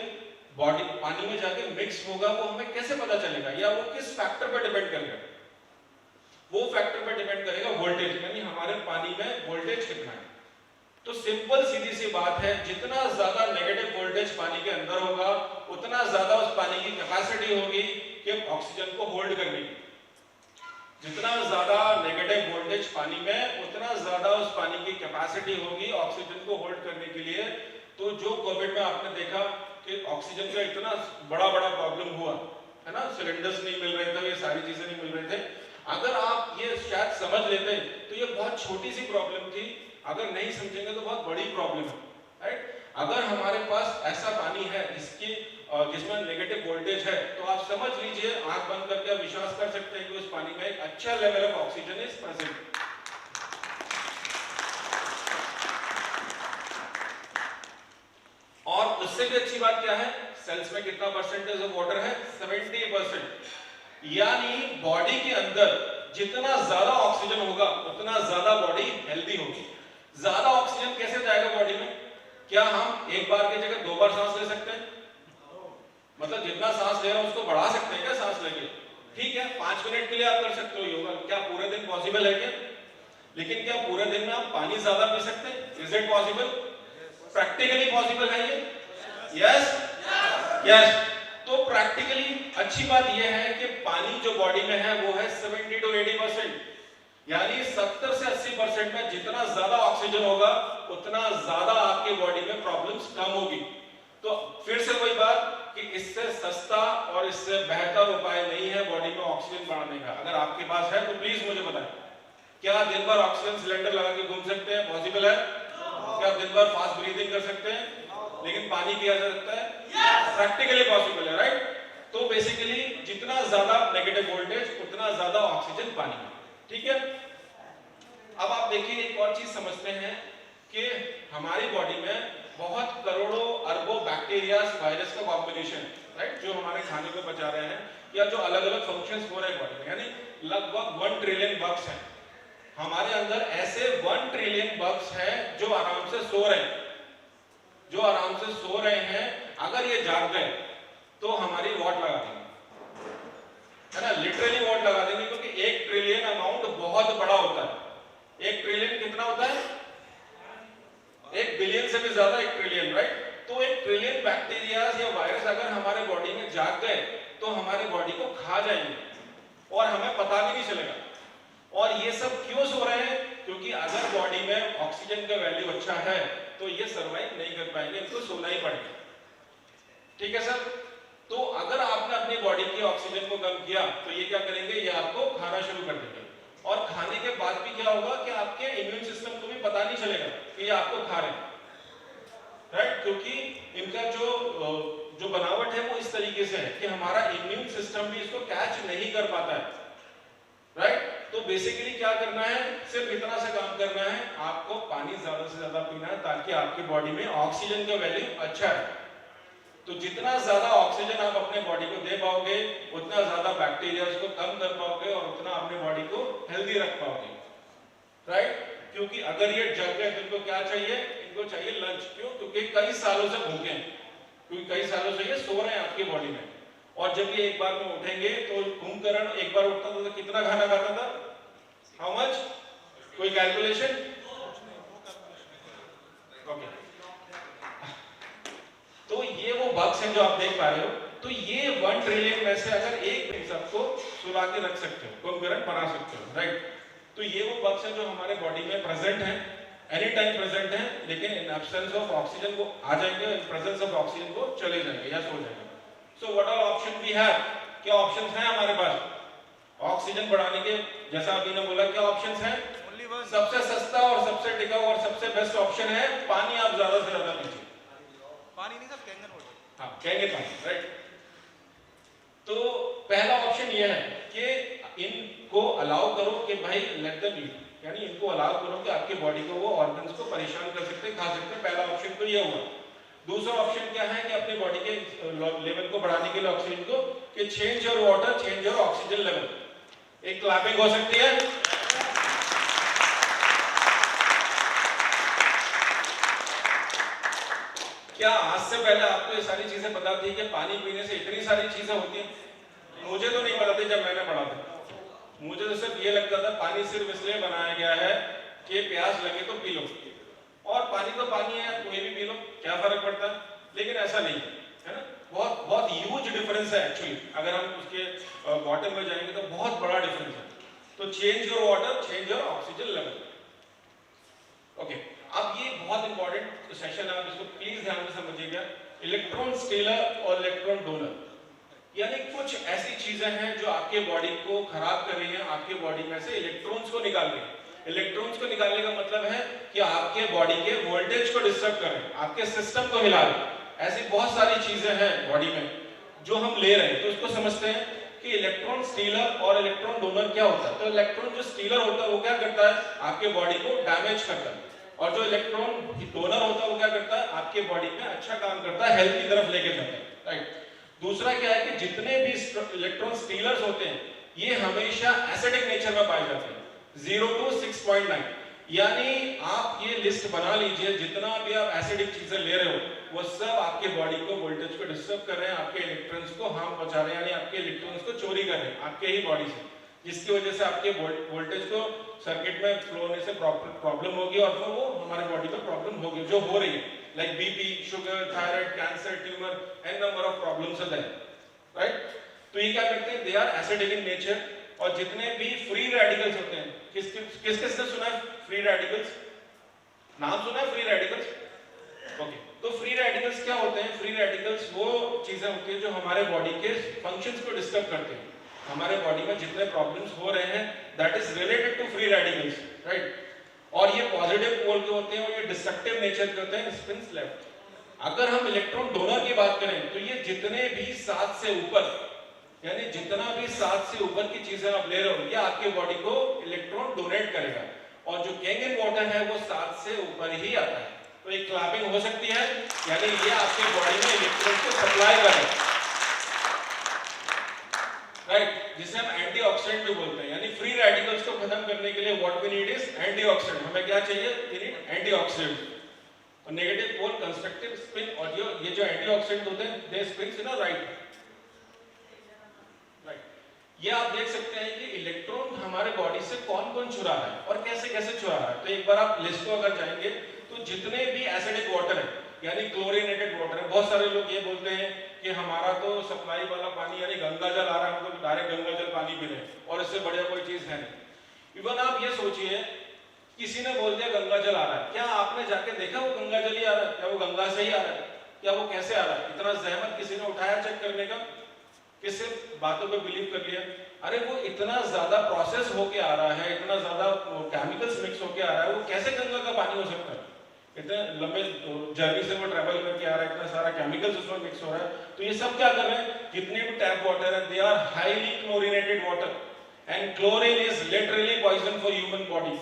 Speaker 1: बॉडी पानी में जाके मिक्स होगा, वो हमें कैसे पता चलेगा? या वो किस फैक्टर पर डिपेंड करेगा? वो फैक्टर पर डिपेंड करेगा वोल्टेज, यानी हमारे पानी में वोल्टेज कितना है। तो सिंपल सीधी सी बात है, जितना ज्यादा नेगेटिव वोल्टेज पानी के अंदर होगा, उतना ज्यादा उस पानी की कैपेसिटी होगी कि ऑक्सीजन को होल्ड करने की। जितना ज्यादा नेगेटिव वोल्टेज पानी में, उतना ज्यादा उस पानी की कैपेसिटी होगी ऑक्सीजन को होल्ड करने के लिए। तो जो कोविड में आपने देखा कि ऑक्सीजन का इतना बड़ा प्रॉब्लम हुआ है ना, सिलेंडर्स नहीं मिल रहे थे, ये सारी चीजें नहीं मिल रहे थे। अगर आप ये शायद समझ लेते तो ये बहुत छोटी सी प्रॉब्लम थी, अगर नहीं समझेंगे तो बहुत बड़ी प्रॉब्लम है, राइट? अगर हमारे पास ऐसा पानी है जिसमें नेगेटिव वोल्टेज है, तो आप समझ लीजिए, आंख बंद करके आप विश्वास कर सकते हैं कि उस पानी में एक अच्छा level of oxygen is present. और उससे भी अच्छी बात क्या है, सेल्स में कितना परसेंटेज ऑफ वाटर है? 70%। यानी बॉडी के अंदर जितना ज्यादा ऑक्सीजन होगा उतना ज्यादा बॉडी हेल्दी होगी। ज्यादा ऑक्सीजन कैसे जाएगा बॉडी में? क्या हम एक बार की जगह 2 बार सांस ले सकते हैं? मतलब जितना सांस ले रहे हैं उसको बढ़ा सकते हैं क्या सांस लेके? ठीक है, 5 मिनट के लिए आप कर सकते हो योगा, क्या पूरे दिन पॉसिबल है क्या? लेकिन क्या पूरे दिन में आप पानी ज्यादा पी सकते हैं? Is it possible? Practically possible है ये? Yes yes. तो प्रैक्टिकली अच्छी बात यह है कि पानी जो बॉडी में है वो है 70 to 80%, यानी 70 से 80% में जितना ज्यादा ऑक्सीजन होगा उतना ज्यादा आपके बॉडी में प्रॉब्लम्स कम होगी। तो फिर से वही बात कि इससे सस्ता और इससे बेहतर उपाय नहीं है बॉडी में ऑक्सीजन बढ़ाने का। अगर आपके पास है तो प्लीज मुझे बताएं, क्या दिन भर ऑक्सीजन सिलेंडर लगा के घूम सकते हैं? पॉसिबल है? क्या दिन भर फास्ट ब्रीदिंग कर सकते हैं लेकिन पानी पिया जा सकता है? प्रैक्टिकली पॉसिबल है, राइट? तो बेसिकली जितना ज्यादा नेगेटिव वोल्टेज उतना ज्यादा ऑक्सीजन पानी में, ठीक है? अब आप देखिए एक और चीज समझते हैं कि हमारी बॉडी में बहुत करोड़ों अरबों बैक्टीरिया वायरस का कॉम्बिनेशन है, राइट? जो हमारे खाने को बचा रहे हैं या जो अलग अलग फंक्शंस हो रहे हैं बॉडी में, यानी लगभग 1 ट्रिलियन बग्स हैं हमारे अंदर। ऐसे 1 ट्रिलियन बग्स हैं जो आराम से सो रहे हैं, जो आराम से सो रहे हैं। अगर ये जाग गए तो हमारी वॉट लगा देंगे, है ना? लिटरली वॉट लगा देंगे, क्योंकि 1 ट्रिलियन अमाउंट बहुत बड़ा होता है। 1 ट्रिलियन कितना होता है? 1 बिलियन से भी ज्यादा 1 ट्रिलियन, राइट? तो 1 ट्रिलियन बैक्टीरिया या वायरस अगर हमारे बॉडी में जाग गए तो हमारे बॉडी को खा जाएंगे और हमें पता भी नहीं चलेगा। और ये सब क्यों सो रहे हैं? क्योंकि अगर बॉडी में ऑक्सीजन का वैल्यू अच्छा है तो ये सर्वाइव नहीं कर पाएंगे, इनको सोना ही पड़ेगा, ठीक है सर? तो अगर आपने अपनी बॉडी की ऑक्सीजन को कम किया तो ये क्या करेंगे? ये आपको खाना शुरू कर देंगे, और खाने के बाद भी क्या होगा कि आपके इम्यून सिस्टम को भी पता नहीं चलेगा कि ये आपको खा रहे हैं, राइट? क्योंकि इनका जो बनावट है वो इस तरीके से है कि हमारा इम्यून सिस्टम भी इसको कैच नहीं कर पाता है, राइट? तो बेसिकली क्या करना है? सिर्फ इतना सा काम करना है, आपको पानी ज्यादा से ज्यादा पीना है ताकि आपकी बॉडी में ऑक्सीजन का वैल्यू अच्छा है। तो जितना ज्यादा ऑक्सीजन आप अपने बॉडी को दे पाओगे उतना ज्यादा बैक्टीरिया को कम कर पाओगे और उतना अपने बॉडी को हेल्दी रख पाओगे, राइट? क्योंकि अगर ये जग गए तो इनको क्या चाहिए? इनको चाहिए लंच। क्यों? क्योंकि कई सालों से भूखे हैं, क्योंकि कई सालों से ये सो रहे हैं आपकी बॉडी में। और जब ये एक बार में उठेंगे तो कुंभकर्ण एक बार उठता था तो कितना खाना खाता था? How much? कोई कैलकुलेशन? ओके। तो ये वो बग्स हैं जो आप देख पा रहे हो। तो ये 1 ट्रिलियन में से अगर एक सबको सुला के रख सकते हो, कुंभकर्ण बना सकते हो, राइट? तो ये वो बग्स हैं जो हमारे बॉडी में प्रेजेंट हैं, एनी टाइम प्रेजेंट हैं, लेकिन इन एब्सेंस ऑफ ऑक्सीजन वो आ जाएंगे, इन प्रेजेंस ऑफ ऑक्सीजन वो चले जाएंगे या सो जाएंगे। So what all option we have? क्या ऑप्शंस हैं हमारे पास ऑक्सीजन बढ़ाने के? जैसा अभी ने बोला, क्या ऑप्शंस हैं? सबसे सस्ता और सबसे टिकाऊ और सबसे बेस्ट ऑप्शन है पानी। आप ज्यादा से ज्यादा पीजिए।
Speaker 2: पानी नहीं सब कैंगन वाटर।
Speaker 1: हाँ, कैंगन पानी, राइट? तो पहला ऑप्शन ये है कि इनको अलाउ करो कि भाई लेट देम ईट, यानी इनको अलाउ करो कि आपकी बॉडी को वो ऑर्गन्स को परेशान कर सकते, खा सकते। पहला ऑप्शन तो ये हुआ। दूसरा ऑप्शन क्या है कि अपनी बॉडी के लेवल को बढ़ाने के लिए ऑक्सीजन को, कि change your water, change your oxygen level. एक क्लैपिंग हो सकती है। क्या आज से पहले आपको ये सारी चीजें पता थी कि पानी पीने से इतनी सारी चीजें होती हैं? मुझे तो नहीं पता थी जब मैंने पढ़ा था। मुझे तो सिर्फ ये लगता था पानी सिर्फ इसलिए बनाया गया है कि प्यास लगे तो पी लो, और पानी तो पानी है, कोई भी पी लो, क्या फर्क पड़ता है? लेकिन ऐसा नहीं है ना? बहुत बहुत ह्यूज डिफरेंस है एक्चुअली। अगर हम उसके बॉटम में जाएंगे तो बहुत बड़ा डिफरेंस है। तो change your water, change your oxygen level. Okay, अब ये बहुत इंपॉर्टेंट सेशन है, आप इसको प्लीज ध्यान से समझिएगा। इलेक्ट्रॉन स्टीलर और इलेक्ट्रॉन डोनर, यानी कुछ ऐसी चीजें हैं जो आपके बॉडी को खराब कर रही हैं, आपके बॉडी में से इलेक्ट्रॉन्स को निकाल रही हैं। इलेक्ट्रॉन्स को निकालने का मतलब है कि आपके बॉडी के वोल्टेज को डिस्टर्ब कर रहे हैं, आपके सिस्टम को हिला रहे हैं। ऐसी बहुत सारी चीजें हैं बॉडी में जो हम ले रहे हैं। तो उसको समझते हैं कि इलेक्ट्रॉन स्टीलर और इलेक्ट्रॉन डोनर क्या होता है। तो इलेक्ट्रॉन जो स्टीलर होता है वो क्या करता है, आपके बॉडी को डैमेज करता है, और जो इलेक्ट्रॉन डोनर होता है वो क्या करता है, आपके बॉडी में अच्छा काम करता है, हेल्थ की तरफ लेके जाता है, राइट। दूसरा क्या है कि जितने भी इलेक्ट्रॉन स्टीलर्स होते हैं ये हमेशा एसिडिक नेचर में पाए जाते हैं, 0 to 6.9। यानी आप ये लिस्ट बना लीजिए, जितना भी आप एसिडिक चीजें ले रहे हो वो सब आपके बॉडी को वोल्टेज को डिस्टर्ब कर रहे हैं, आपके इलेक्ट्रॉन्स को हार्म पहुंचा रहे हैं, यानी आपके इलेक्ट्रॉन्स को चोरी कर रहे हैं आपके ही बॉडी से, जिसकी वजह से आपके वोल्टेज को सर्किट में फ्लो होने से प्रॉब्लम होगी, और फिर वो हमारे बॉडी को प्रॉब्लम होगी जो हो रही है, like BP, sugar, thyroid, cancer, tumour, n number of problems are there, right. तो ये क्या करते हैं, they are acidic in nature. और जितने भी फ्री रेडिकल्स होते हैं, किस ने सुना है फ्री रेडिकल्स, नाम सुना है फ्री रेडिकल्स? ओके, तो फ्री रेडिकल्स क्या होते हैं? फ्री रेडिकल्स वो चीजें होती हैं जो हमारे बॉडी के फंक्शंस को डिस्टर्ब करते हैं। हमारे बॉडी में जितने प्रॉब्लम्स हो रहे हैं that is related to free radicals, right. और ये पॉजिटिव पोल के होते हैं और ये डिस्ट्रक्टिव नेचर के होते हैं, स्पिन्स लेफ्ट। अगर हम इलेक्ट्रॉन डोनर की बात करें तो ये जितने भी 7 से ऊपर, यानी जितना भी 7 से ऊपर की चीजें आप ले रहे हो ये आपके बॉडी को इलेक्ट्रॉन डोनेट करेगा, और जो कैंगन वाटर है वो 7 से ऊपर ही आता है। तो एक क्लैपिंग हो सकती है, यानी ये आपके बॉडी में इलेक्ट्रॉन को सप्लाई करे, राइट, जिसे हम एंटीऑक्सीडेंट भी बोलते हैं। यानी फ्री रेडिकल्स को खत्म करने के लिए what we need is antioxidant. हमें क्या चाहिए? We need antioxidant. और नेगेटिव पोल कंस्ट्रक्टिव स्पिन, और ये जो एंटीऑक्सीडेंट होते हैं दे स्पिन्स इन अ राइट। ये आप देख सकते हैं कि इलेक्ट्रॉन हमारे बॉडी से कौन कौन चुरा रहा है और कैसे कैसे चुरा रहा है। तो एक बार आप लिस्ट को अगर जाएंगे तो जितने भी एसिडिक वाटर है, यानी क्लोरीनेटेड वाटर है, बहुत सारे लोग ये बोलते हैं कि हमारा तो सप्लाई वाला पानी यानी गंगा जल आ रहा है, हम तो डायरेक्ट गंगा जल पानी पी रहे हैं और इससे बढ़िया कोई चीज है नहीं। इवन आप ये सोचिए, किसी ने बोल दिया गंगा जल आ रहा है, क्या आपने जाके देखा वो गंगा जल ही आ रहा है? क्या वो गंगा से ही आ रहा है? क्या वो कैसे आ रहा है? इतना जहमत किसी ने उठाया चेक करने का? किससे बातों पे बिलीव कर लिया? अरे वो इतना ज्यादा प्रोसेस होके आ रहा है, इतना ज्यादा केमिकल्स मिक्स होके आ रहा है, वो कैसे गंगा का पानी हो सकता है? इतने लंबे जर्नी से वो ट्रैवल करके आ रहा है, इतना सारा केमिकल्स उसमें मिक्स हो रहा है। तो ये सब क्या कर रहे हैं? जितने भी टैप वाटर है they are highly chlorinated water, and chlorine is literally poison for human body.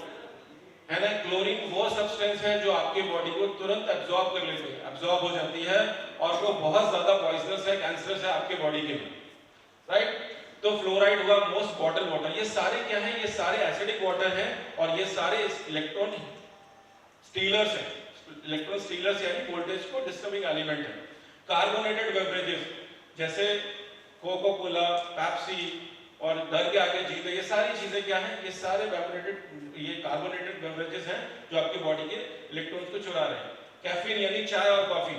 Speaker 1: है ना, क्लोरीन वो सब्सटेंस है जो आपके बॉडी को तुरंत एब्जॉर्ब कर लेती है, एब्जॉर्ब हो जाती है, और वो बहुत ज्यादा पॉइजनस है, कैंसरस है आपके बॉडी के लिए, राइट। तो फ्लोराइड हुआ, मोस्ट बॉटल वाटर, ये सारे क्या है? ये सारे एसिडिक वाटर हैं, और ये सारे इलेक्ट्रॉन स्टीलर्स हैं। इलेक्ट्रॉन स्टीलर्स यानी वोल्टेज को डिस्टर्बिंग एलिमेंट है। कार्बोनेटेड बेवरेजेस जैसे कोको कोला, पेप्सी और डर के आगे जीत, ये सारी चीजें क्या हैं? ये सारे ये कार्बोनेटेड बेवरेजेस हैं जो आपकी बॉडी के इलेक्ट्रॉन्स को चुरा रहे हैं। कैफीन यानी चाय और कॉफी,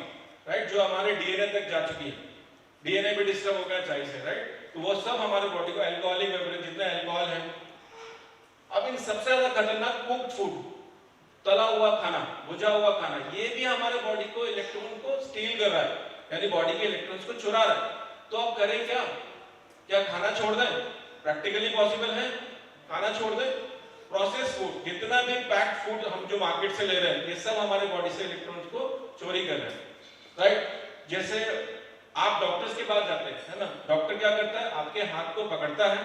Speaker 1: राइट, जो हमारे डीएनए तक जा चुकी है, डीएनए भी डिस्टर्ब हो गया चाय से, राइट। तो वो सब हमारे बॉडी को, अल्कोहलिक बेवरेज जितने अल्कोहल है। अब इन सबसे ज्यादा खतरनाक कुक्ड फूड, तला हुआ खाना, भुजा हुआ खाना, ये भी हमारे बॉडी को इलेक्ट्रॉन को स्टील कर रहा है, यानी बॉडी के इलेक्ट्रॉन्स को चुरा रहा है। तो अब करें क्या? क्या खाना छोड़ दें? प्रैक्टिकली पॉसिबल है, खाना छोड़ दें। प्रोसेस फूड, जितना भी पैक्ड फूड हम जो मार्केट से ले रहे हैं, ये सब हमारे बॉडी से इलेक्ट्रॉन्स को चोरी कर रहे हैं, राइट। जैसे आप डॉक्टर्स के पास जाते हैं, है ना, डॉक्टर क्या करता है? आपके हाथ को पकड़ता है,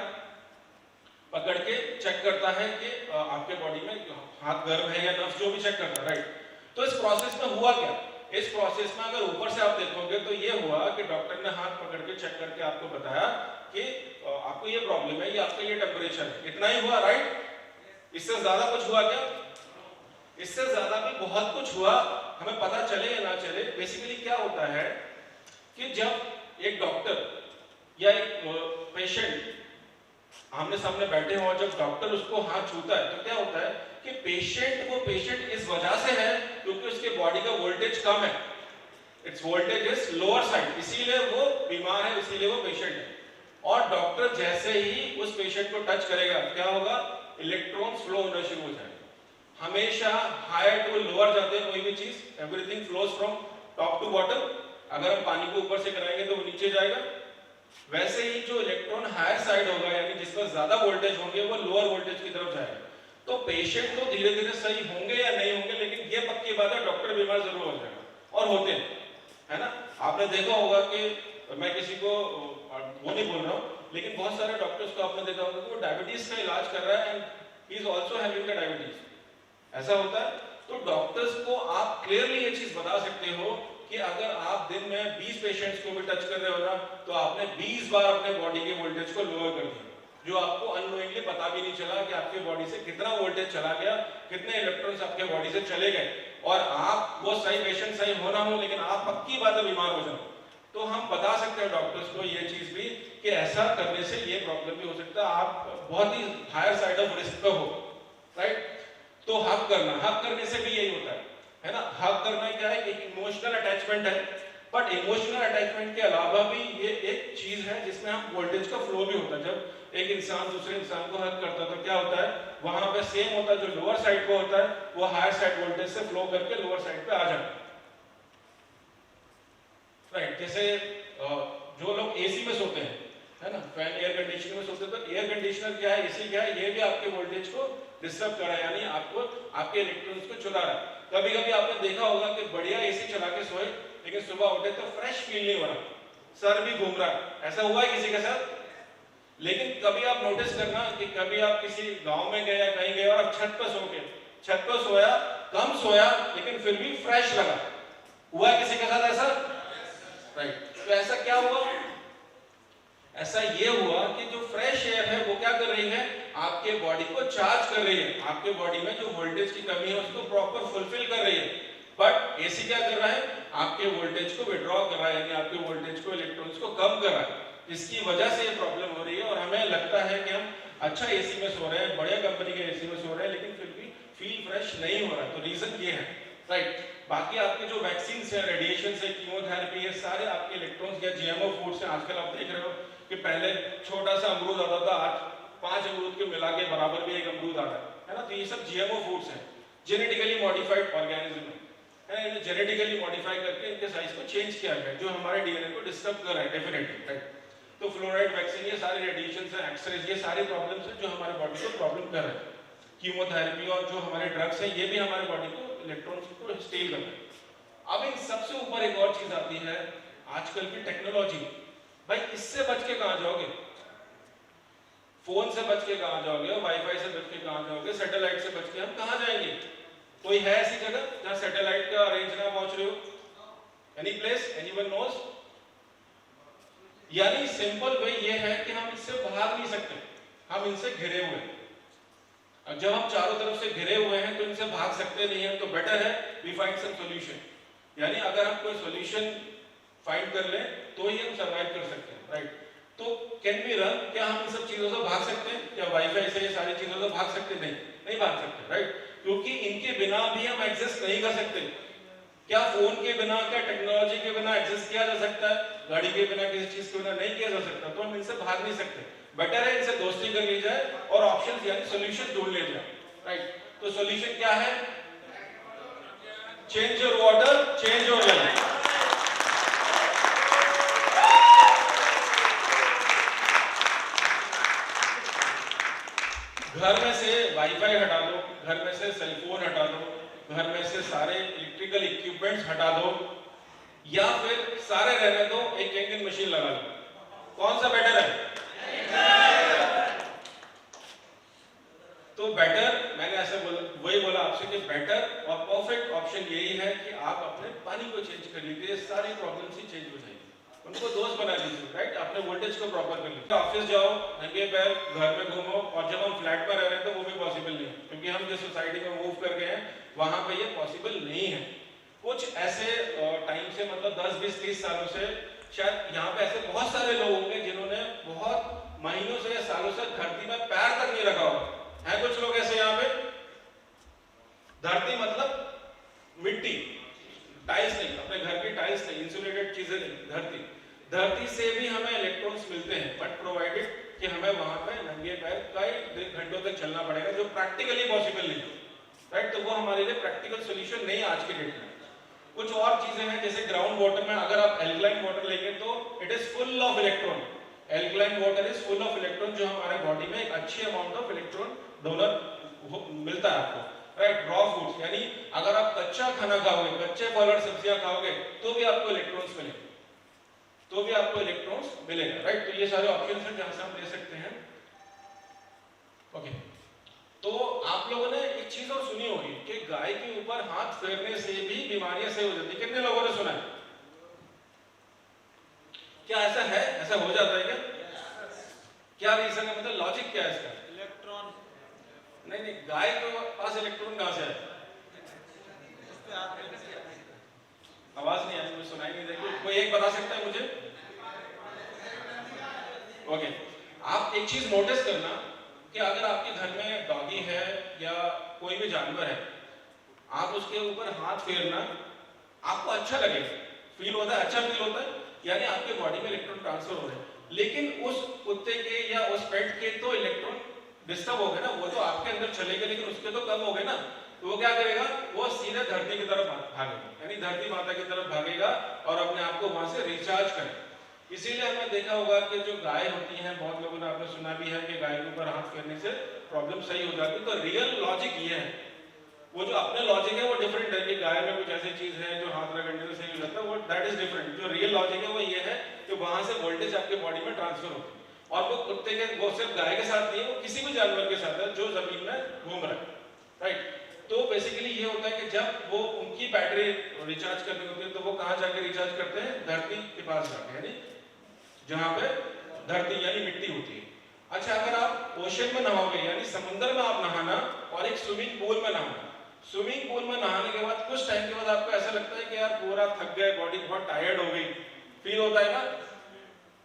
Speaker 1: पकड़ के चेक करता है कि आपके बॉडी में हाथ गर्म है या नस, जो भी चेक करता है, राइट। तो इस प्रोसेस में हुआ क्या? इस प्रोसेस में अगर ऊपर से आप देखोगे तो ये हुआ कि डॉक्टर ने हाथ पकड़ के चेक करके आपको बताया कि आपको ये प्रॉब्लम है, ये आपका ये टेम्परेचर है, इतना ही हुआ, राइट। इससे ज्यादा कुछ हुआ क्या? इससे ज्यादा भी बहुत कुछ हुआ, हमें पता चले या ना चले। बेसिकली क्या होता है कि जब एक डॉक्टर या एक पेशेंट आमने सामने बैठे हो, जब डॉक्टर उसको हाथ छूता है तो क्या होता है कि पेशेंट इस वजह से है क्योंकि उसके बॉडी का वोल्टेज कम है, it's voltage is lower side, इसीलिए वो बीमार है, इसीलिए वो पेशेंट है। और डॉक्टर जैसे ही उस पेशेंट को टच करेगा क्या होगा? इलेक्ट्रॉन्स फ्लो होना शुरू हो जाएगा। हमेशा हायर टू लोअर जाते हैं कोई भी चीज, everything flows from top to bottom. अगर हम पानी को ऊपर से कराएंगे तो वो नीचे जाएगा, वैसे ही जो इलेक्ट्रॉन हायर साइड होगा यानी जिस पर ज्यादा वोल्टेज होंगे वो लोअर वोल्टेज की तरफ जाएगा। तो पेशेंट तो धीरे धीरे सही होंगे या नहीं होंगे, लेकिन ये पक्की बात है डॉक्टर बीमार जरूर हो जाएगा और होते हैं, है ना। आपने देखा होगा कि मैं किसी को वो नहीं बोल रहा हूँ, लेकिन बहुत सारे डॉक्टर्स को आपने देखा होगा कि वो डायबिटीज का इलाज कर रहा है and he is also having the diabetes, ऐसा होता है। तो डॉक्टर्स को आप क्लियरली ये चीज बता सकते हो कि अगर आप दिन में 20 पेशेंट्स को भी टच कर रहे हो ना, तो आपने 20 बार अपने बॉडी के वोल्टेज को लोअर कर दिया, जो आपको अननोइंगली पता भी नहीं चला कि आपके बॉडी से कितना वोल्टेज चला गया, कितने इलेक्ट्रॉन्स आपके बॉडी से चले गए। और आप वो सही पेशेंट सही हो ना हो, लेकिन आप पक्की बात है बीमार हो जाओ, तो हम बता सकते हैं डॉक्टर्स को ये चीज भी कि ऐसा करने से ये प्रॉब्लम भी हो सकता है, आप बहुत ही हायर साइड ऑफ रिस्क पे हो, राइट। तो हक करने से भी यही होता है ना। हक करना क्या है, एक इमोशनल अटैचमेंट है, बट इमोशनल अटैचमेंट के अलावा भी ये एक चीज है जिसमें हम वोल्टेज का फ्लो भी होता है। जब एक इंसान दूसरे इंसान को हक करता है तो क्या होता है, वहां पे सेम होता है, जो लोअर साइड को होता है वो हायर साइड वोल्टेज से फ्लो करके लोअर साइड पे आ जाता है, राइट। जैसे जो लोग एसी में सोते हैं, है ना, फैन एयर कंडीशनर में सोते हैं, तो एयर कंडीशनर क्या है, एसी क्या है, ये भी आपके वोल्टेज को डिस्टर्ब कर रहा है, यानी आपको आपके इलेक्ट्रॉन्स को चुरा रहा है। कभी कभी आपने देखा होगा कि बढ़िया एसी चला के सोए, लेकिन सुबह उठे तो फ्रेश फील नहीं हो रहा, सर भी घूम रहा है, ऐसा हुआ है किसी के साथ। लेकिन कभी आप नोटिस करना कि कभी आप किसी गांव में गए या कहीं गए और आप छत पर सोया, कम सोया लेकिन फिर भी फ्रेश लगा, हुआ है किसी के साथ ऐसा, राइट। तो ऐसा क्या हुआ, ऐसा ये हुआ कि जो फ्रेश एयर है वो क्या कर रही है, आपके बॉडी को चार्ज कर रही है, आपके बॉडी में जो वोल्टेज की कमी है उसको प्रॉपर फुलफिल कर रही है। बट एसी क्या कर रहा है, आपके वोल्टेज को विड्रॉ कर रहा है, यानी आपके वोल्टेज को, इलेक्ट्रॉन्स को कम कर रहा है, जिसकी वजह से ये प्रॉब्लम हो रही है। और हमें लगता है कि हम अच्छा एसी में सो रहे हैं, बढ़िया कंपनी के एसी में सो रहे हैं, लेकिन फिर भी फील फ्रेश नहीं हो रहा, तो रीजन ये है, राइट। बाकी आपके जो वैक्सीन है, रेडिएशन है, कीमोथेरेपी है, सारे आपके इलेक्ट्रॉन्स या जीएमओ फूड्स हैं। आजकल आप देख रहे हो कि पहले छोटा सा अमरूद आता था, आज 5 अमरूद के मिला के बराबर भी एक अमरूद आता है ना। तो ये सब जीएमओ फूड्स हैं, जेनेटिकली मॉडिफाइड ऑर्गेनिज्म है, इन्हें जेनेटिकली मॉडिफाई करके इनके साइज को चेंज किया गया, जो हमारे डीएनए को डिस्टर्ब कर रहा है डेफिनेटली, राइट। तो फ्लोराइड वैक्सीन, ये सारे रेडिएशन है, एक्सरेज, ये सारे प्रॉब्लम्स हैं जो हमारे बॉडी को प्रॉब्लम कर रहे हैं। कीमोथेरेपी और जो हमारे ड्रग्स हैं, ये भी हमारे बॉडी को इलेक्ट्रॉन्स को स्टील कर रहे हैं। अब इन सबसे ऊपर एक और चीज आती है, आजकल की टेक्नोलॉजी। भाई इससे बच के कहां जाओगे, फोन से बच के कहां जाओगे, वाईफाई से बच के कहां जाओगे, सैटेलाइट से बच के हम कहां जाएंगे। कोई है ऐसी जगह जहां सैटेलाइट का रेंज ना पहुंच रही हो, एनी प्लेस, एनीवन नोज। यानी सिंपल वे ये है कि हम इससे भाग नहीं सकते, हम इनसे घिरे हुए हैं। अब जब हम चारों तरफ से घिरे हुए हैं तो इनसे भाग सकते नहीं हैं, तो बेटर है वी फाइंड सम सॉल्यूशन। यानी अगर हम कोई सॉल्यूशन फाइंड कर लें तो ही हम सरवाइव कर सकते हैं, राइट। तो कैन वी रन, क्या हम इन सब चीजों से भाग सकते हैं, क्या वाईफाई से ये सारी चीजों से भाग सकते हैं, नहीं भाग सकते, राइट। क्योंकि इनके बिना भी हम एग्जिस्ट नहीं कर सकते। क्या फोन के बिना, क्या टेक्नोलॉजी के बिना एग्जिस्ट किया जा सकता है, गाड़ी के बिना, किसी चीज के बिना नहीं किया जा सकता, तो हम इनसे भाग नहीं सकते। बेटर है इनसे दोस्ती कर ली जाए और ऑप्शंस यानी सॉल्यूशन ढूंढ ले जाए, राइट। तो सॉल्यूशन क्या है, change your water, change your life. घर में से वाईफाई हटा दो, घर में से सेलफोन हटा दो, घर में से सारे इलेक्ट्रिकल इक्विपमेंट्स हटा दो, या फिर सारे रहने दो, एक कैंगन मशीन लगा लो, कौन सा बेटर है। तो बेटर, मैंने ऐसे वही बोला आपसे कि बेटर और परफेक्ट ऑप्शन यही है कि आप अपने पानी को चेंज कर लीजिए, सारी प्रॉब्लम्स ही चेंज हो जाएगी, उनको दोस्त बना लीजिए, राइट। अपने वोल्टेज को प्रॉपर कर लीजिए। ऑफिस जाओ, नंगे पैर घर में घूमो, और जब हम फ्लैट पर रह रहे हैं तो वो भी पॉसिबल नहीं है, क्योंकि हम जिस सोसाइटी में मूव कर गए हैं वहां पे ये पॉसिबल नहीं है। कुछ ऐसे टाइम से, मतलब 10, 20, 30 सालों से, शायद यहाँ पे ऐसे बहुत सारे लोग होंगे जिन्होंने बहुत महीनों से या सालों से धरती में पैर तक नहीं रखा होगा। है कुछ लोग ऐसे यहाँ पे, धरती मतलब मिट्टी, टाइल्स नहीं, अपने घर की टाइल्स नहीं, इंसुलेटेड चीजें नहीं, धरती से भी हमें इलेक्ट्रॉन्स मिलते हैं, बट प्रोवाइडेड कि हमें वहां पे नंगे पैर कई घंटों तक चलना पड़ेगा, जो प्रैक्टिकली पॉसिबल नहीं, राइट। तो वो हमारे लिए प्रैक्टिकल सॉल्यूशन नहीं आज के डेट में। कुछ और चीजें हैं, जैसे ग्राउंड वाटर में अगर आप एल्कलाइन वाटर लेंगे तो it is full of electron, alkaline water is full of electron, जो हमारे बॉडी में एक अच्छी अमाउंट ऑफ इलेक्ट्रॉन डोनर मिलता है आपको, राइट। रॉ फूड्स यानी अगर आप कच्चा खाना खाओगे, कच्चे फल और सब्जियां खाओगे तो भी आपको इलेक्ट्रॉन्स मिलेंगे, तो भी आपको इलेक्ट्रॉन्स मिलेगा, राइट। तो ये सारे ऑप्शंस हैं जहां से हम ले सकते हैं। ओके, तो आप लोगों ने एक चीज और सुनी होगी कि गाय के ऊपर हाथ फेरने से भी बीमारियां सही हो जाती है। कितने लोगों ने सुना है? क्या ऐसा है? ऐसा हो जाता है क्या? क्या रीजन है, मतलब लॉजिक क्या है इसका?
Speaker 2: इलेक्ट्रॉन
Speaker 1: नहीं नहीं, गाय के पास इलेक्ट्रॉन कहां से है?
Speaker 2: उस पे हाथ फेरने से
Speaker 1: आवाज नहीं आई, मुझे सुनाई नहीं दे। कोई एक बता सकता है मुझे? ओके, आप एक चीज नोटिस करना कि अगर आपके घर में डॉगी है या कोई भी जानवर है, आप उसके ऊपर हाथ फेरना आपको अच्छा लगेगा, फील होता है, अच्छा फील होता है, यानी आपके बॉडी में इलेक्ट्रॉन ट्रांसफर हो रहे हैं। लेकिन उस कुत्ते के या उस पेट के तो इलेक्ट्रॉन डिस्टर्ब हो गए ना, वो तो आपके अंदर चलेगा लेकिन उसके तो कम हो गए ना। तो वो क्या करेगा? वो सीधे धरती की तरफ भागेगा, यानी धरती माता की तरफ भागेगा और अपने आप को वहां से रिचार्ज करेगा। इसीलिए हमने देखा होगा कि जो गाय होती हैं, बहुत लोगों ने आपने सुना भी है कि गाय के ऊपर हाथ फेरने से प्रॉब्लम सही हो जाती है। तो रियल लॉजिक ये है, वो जो अपने लॉजिक है वो डिफरेंट है कि गाय में कुछ ऐसी चीज है जो हाथ रगड़ने से सही हो जाता है, वो दैट इज डिफरेंट। जो रियल लॉजिक है वो ये है कि वहां से वोल्टेज आपके बॉडी में ट्रांसफर होती है। और वो कुत्ते के, वो सिर्फ गाय के साथ नहीं है, वो किसी भी जानवर के साथ है जो जमीन में घूम रहा है, राइट। तो बेसिकली ये होता है कि जब वो उनकी बैटरी रिचार्ज करनी होती है तो वो कहाँ जाके रिचार्ज करते हैं? धरती के पास जाके, यानी जहां पे धरती यानी मिट्टी होती है। अच्छा, अगर आप ओशन में नहाओगे यानी समुद्र में आप नहाना और एक स्विमिंग पूल में नहाना, स्विमिंग पूल में नहाने के बाद कुछ टाइम के बाद आपको ऐसा लगता है कि यार पूरा थक गए, बॉडी बहुत टायर्ड हो गई, फील होता है ना।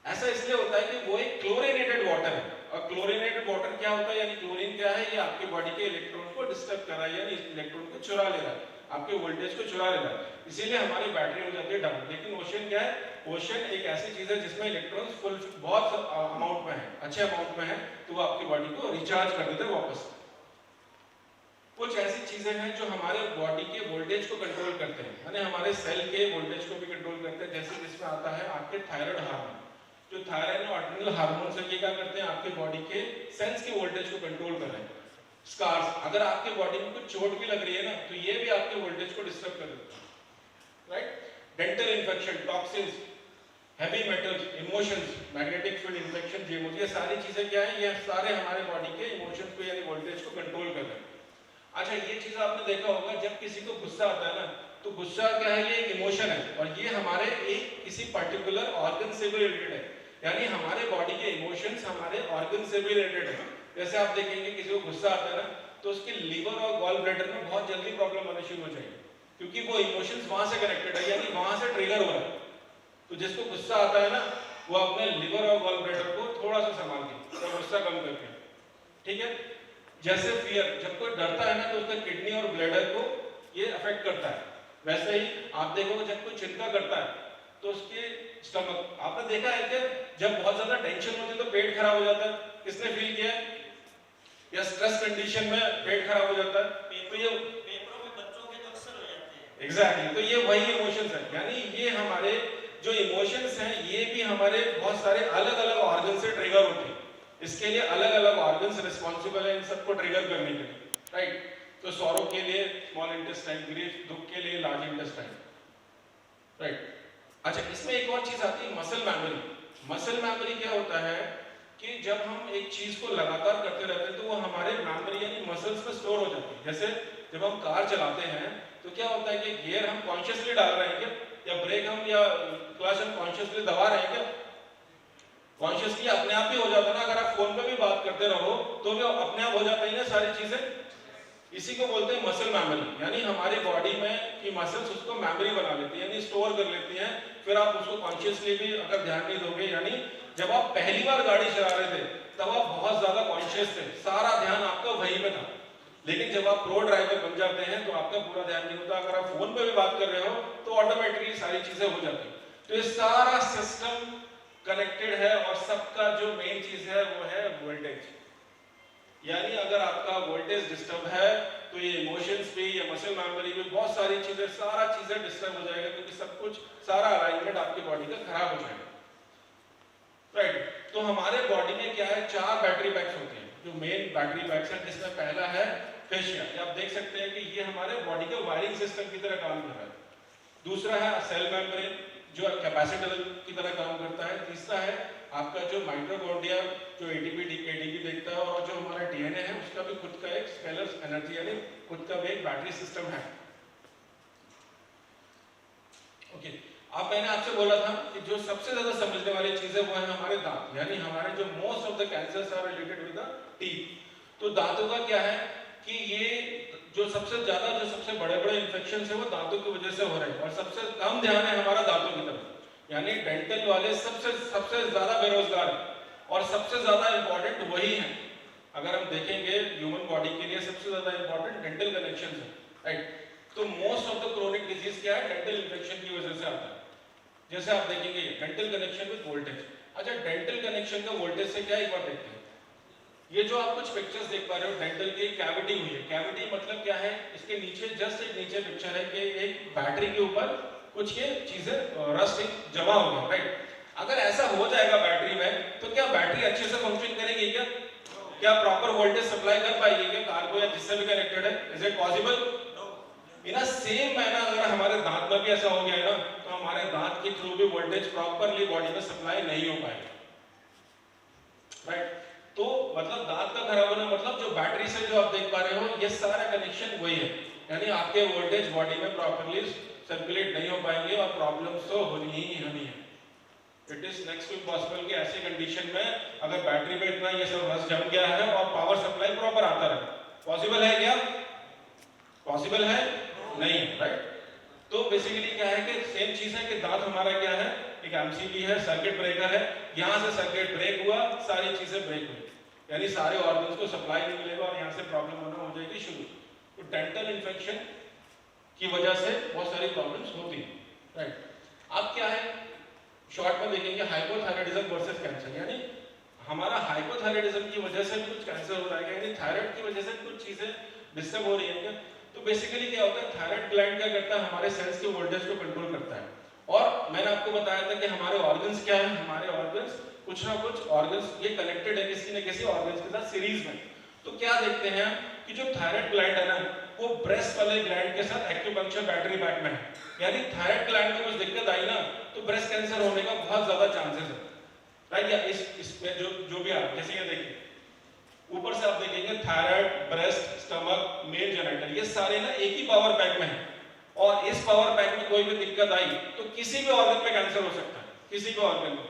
Speaker 1: ऐसा इसलिए होता है कि वो एक क्लोरीनेटेड वाटर है, और क्लोरीनेटेड वाटर क्या होता है, यानी क्लोरीन क्या है? ये आपके बॉडी के इलेक्ट्रॉन को डिस्टर्ब कर रहा है, यानी इलेक्ट्रॉन को चुरा ले रहा है, आपके वोल्टेज को चुरा ले रहा है, इसीलिए हमारी बैटरी हो जाती है डाउन। लेकिन ओशन क्या है? ओशन एक ऐसी चीज है जिसमें इलेक्ट्रॉन्स फुल बहुत अमाउंट में है, अच्छे अमाउंट में है, तो वो आपकी बॉडी को रिचार्ज कर देते हैं वापस। कुछ ऐसी चीजें हैं जो हमारे बॉडी के वोल्टेज को कंट्रोल करते हैं, यानी हमारे सेल के वोल्टेज को भी कंट्रोल करते हैं। जैसे जिसमें आता है आपके थायराइड हार्मोन, जो थायराइड और एड्रिनल हार्मोन से ये क्या करते हैं? आपके बॉडी के सेल्स के वोल्टेज को कंट्रोल कर रहे हैं। स्कार्स, अगर आपके बॉडी में कुछ चोट भी लग रही है ना, तो ये भी आपके वोल्टेज को डिस्टर्ब कर देता है, right. Dental infection, toxins, heavy metals, emotions, magnetic field infection, ये सारी चीजें क्या है? ये सारे हमारे बॉडी के इमोशंस को यानी वोल्टेज को कंट्रोल कर रहे हैं। अच्छा, ये चीज आपने देखा होगा, जब किसी को गुस्सा आता है ना, तो गुस्सा क्या है? ये एक इमोशन है, और ये हमारे एक किसी पर्टिकुलर ऑर्गन से भी रिलेटेड है, यानी हमारे बॉडी के इमोशंस हमारे ऑर्गन से भी रिलेटेड है। जैसे आप देखेंगे किसी को गुस्सा आता है ना, तो उसके लीवर और गॉल ब्लैडर में बहुत जल्दी प्रॉब्लम आने शुरू हो जाएगी, क्योंकि वो इमोशंस वहां से कनेक्टेड है, यानी वहां से ट्रिगर हो रहा है। तो जिसको गुस्सा आता है ना, वो अपने लीवर और गॉल ब्लैडर को थोड़ा सा संभाल के, तो गुस्सा कम करके, ठीक है। जैसे फियर, जब कोई डरता है ना तो उसका किडनी और ब्लैडर को ये अफेक्ट करता है। वैसे ही आप देखोगे जब कोई चिंता करता है तो उसके स्टमक, आपने देखा है कि जब बहुत ज्यादा टेंशन होती है तो पेट खराब हो जाता है, किसने फील किया है? या स्ट्रेस कंडीशन में पेट खराब हो जाता है, तो ये
Speaker 2: पेपरों में बच्चों के तो अक्सर हो जाते हैं।
Speaker 1: एग्जैक्टली, तो ये वही इमोशंस है, यानी ये हमारे जो इमोशंस हैं ये भी हमारे बहुत सारे अलग अलग ऑर्गन से ट्रिगर होते हैं। इसके लिए अलग अलग ऑर्गन्स रिस्पॉन्सिबल है इन सबको ट्रिगर करने के लिए, राइट। तो सॉरो के लिए स्मॉल इंटेस्टाइन, ग्रीफ दुख के लिए लार्ज इंटेस्टाइन, राइट। अच्छा, इसमें एक और चीज आती है मसल मेमोरी। मसल मेमोरी क्या होता है कि जब हम एक चीज को लगातार करते रहते हैं तो वो हमारे मेमोरी यानी मसल्स में स्टोर हो जाती है। जैसे जब हम कार चलाते हैं तो क्या होता है कि गियर हम कॉन्शियसली डाल रहे हैं क्या, या ब्रेक हम या क्लच हम कॉन्शियसली दबा रहे हैं क्या? कॉन्शियसली अपने आप ही हो जाता है ना। अगर आप फोन पे भी बात करते रहो तो भी अपने आप हो जाता है ना सारी चीजें। इसी को बोलते हैं मसल मेमोरी, यानी हमारी बॉडी में की मसल्स उसको मेमोरी बना लेती है, यानी स्टोर कर लेती हैं। फिर आप उसको कॉन्शियसली भी अगर ध्यान नहीं दोगे, यानी जब आप पहली बार गाड़ी चला रहे थे तब आप बहुत ज्यादा कॉन्शियस थे, सारा ध्यान आपका वहीं पे था। लेकिन जब आप प्रो ड्राइवर बन जाते हैं तो आपका पूरा ध्यान नहीं होता। अगर आप फोन पे भी बात कर रहे हो तो ऑटोमेटिकली सारी चीजें हो जाती हैं। तो ये सारा सिस्टम कनेक्टेड है और सबका जो मेन चीज है वो है वोल्टेज। यानी अगर आपका वोल्टेज डिस्टर्ब है तो ये इमोशंस भी, ये मसल मेमोरी भी, बहुत सारी चीजें, सारा चीजें डिस्टर्ब हो जाएगा, क्योंकि सब कुछ, सारा अलाइनमेंट आपकी बॉडी का खराब हो जाएगा, राइट। तो हमारे बॉडी में क्या है, 4 बैटरी पैक्स होते हैं, जो मेन बैटरी पैक्स है, जिसमें पहला है फेशिया। आप देख सकते हैं कि ये हमारे बॉडी के वायरिंग सिस्टम की तरह काम कर रहा है। दूसरा है सेल मेम्ब्रेन, जो कैपेसिटर की तरह काम करता है। तीसरा है आपका जो माइटोकॉन्ड्रिया, जो एटीपी देखता है, और जो हमारा डीएनए है उसका भी खुद का एक स्केलर एनर्जी यानी खुद का भी एक बैटरी सिस्टम है। ओके, अब मैंने आपसे बोला था कि जो सबसे ज्यादा समझने वाली चीज है वो है हमारे दांत, यानी हमारे जो most of the cancers are related with the teeth. तो दांतों का क्या है कि ये जो सबसे ज्यादा जो सबसे बड़े इन्फेक्शन है वो दांतों की वजह से हो रहे हैं, और सबसे कम ध्यान है हमारा दांतों की तरफ, यानी डेंटल वाले सबसे ज्यादा बेरोजगार है, और सबसे ज्यादा इंपॉर्टेंट वही है। अगर हम देखेंगे ह्यूमन बॉडी के लिए सबसे ज्यादा इंपॉर्टेंट डेंटल कनेक्शन है, राइट। तो most of the chronic disease क्या है, डेंटल इन्फेक्शन की वजह से आता है। जैसे आप देखेंगे डेंटल कनेक्शन विद वोल्टेज। अच्छा, डेंटल कनेक्शन का वोल्टेज से क्या एक बार देखते हैं। ये जो आप कुछ पिक्चर्स देख पा रहे हो, डेंटल की कैविटी हुई है। कैविटी मतलब क्या है, इसके नीचे जस्ट एक नीचे पिक्चर है कि एक बैटरी के ऊपर कुछ ये चीजें रस्ट जमा हो गया, राइट। अगर ऐसा हो जाएगा बैटरी में, तो क्या बैटरी अच्छे से फंक्शन करेगी क्या प्रॉपर वोल्टेज सप्लाई कर पाएगी क्या कार को, या जिससे भी कनेक्टेड है? Is it possible? In a same manner अगर हमारे दांत में भी ऐसा हो गया है ना, तो हमारे दांत के थ्रू भी वोल्टेज प्रॉपरली बॉडी में सप्लाई नहीं हो पाएगा, राइट। तो मतलब दांत का खराब होना मतलब जो बैटरी से जो आप देख पा रहे हो, ये सारा कनेक्शन वही है, यानी आपके वोल्टेज बॉडी में प्रॉपरली सर्कुलेट नहीं हो पाएंगे और प्रॉब्लम्स तो होनी ही होनी है। It is next to impossible कि ऐसी कंडीशन में अगर बैटरी में इतना ये सब रस जम गया है और पावर सप्लाई प्रॉपर आता रहे, पॉसिबल है क्या? पॉसिबल है नहीं, राइट। तो बेसिकली क्या है कि सेम चीज है कि दांत हमारा क्या है, एक एमसीबी है, सर्किट ब्रेकर है। यहाँ से सर्किट ब्रेक हुआ, सारी चीजें ब्रेक हुई, यानी सारे ऑर्गन्स को सप्लाई नहीं मिलेगा और यहाँ से प्रॉब्लम होना हो जाएगी शुरू। तो डेंटल इन्फेक्शन की वजह से बहुत सारी प्रॉब्लम्स होती हैं, राइट। अब क्या है, शॉर्ट में देखेंगे हाइपोथायराइडिज्म वर्सेस कैंसर, यानी हमारा हाइपोथायराइडिज्म की वजह से भी कुछ कैंसर हो रहा है, यानी थायराइड की वजह से कुछ चीजें डिस्टर्ब हो रही है क्या? तो बेसिकली क्या होता है, थायराइड ग्लैंड क्या करता है, हमारे सेल्स के वोल्टेज को कंट्रोल करता है। और मैंने आपको बताया था कि हमारे ऑर्गन्स क्या है, हमारे ऑर्गन्स कुछ ना कुछ ऑर्गन्स ये कनेक्टेड है किसी न किसी ऑर्गन्स के साथ सीरीज में। तो क्या देखते हैं कि जो थायराइड ग्लैंड है ना, वो ब्रेस्ट वाले ग्लैंड के साथ एक्यूपंक्चर बैटरी पैक में है, यानी थायराइड ग्लैंड में कुछ दिक्कत आई ना, तो ब्रेस्ट कैंसर होने का बहुत ज्यादा चांसेस है, राइट। या इसमें जो भी आप जैसे ये देखिए, ऊपर से आप देखेंगे thyroid, breast, stomach, mail genital, ये सारे ना एक ही पावर पैक में है, और इस पावर पैक में कोई भी दिक्कत आई तो किसी भी ऑर्गन में कैंसर हो सकता है, किसी भी ऑर्गन में,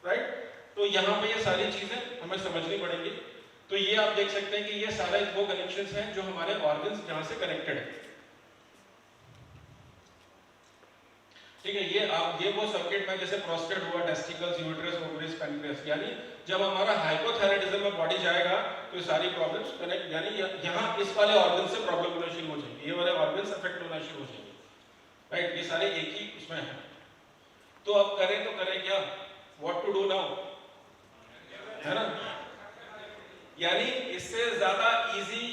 Speaker 1: राइट। तो यहाँ पे ये सारी चीजें हमें समझनी पड़ेंगी। तो ये आप देख सकते हैं कि ये सारे वो कनेक्शंस हैं जो हमारे ऑर्गन्स जहां से कनेक्टेड है, ठीक है। ये वो सर्किट में जैसे प्रोस्टेट हुआ, टेस्टिकल्स, यूट्रस, ओवरीज, पैनक्रियास, यानी जब हमारा हाइपोथायराइडिज्म में बॉडी जाएगा तो सारी प्रॉब्लम्स कनेक्ट, यानी यहाँ इस वाले ऑर्गन से प्रॉब्लम होना शुरू हो जाएगी, ये वाले ऑर्गन्स अफेक्ट होना शुरू हो जाएंगे, राइट। ये सारे एक ही उसमें है। तो अब करें तो करें क्या, व्हाट टू डू नाउ, है ना। यानी इससे ज्यादा इजी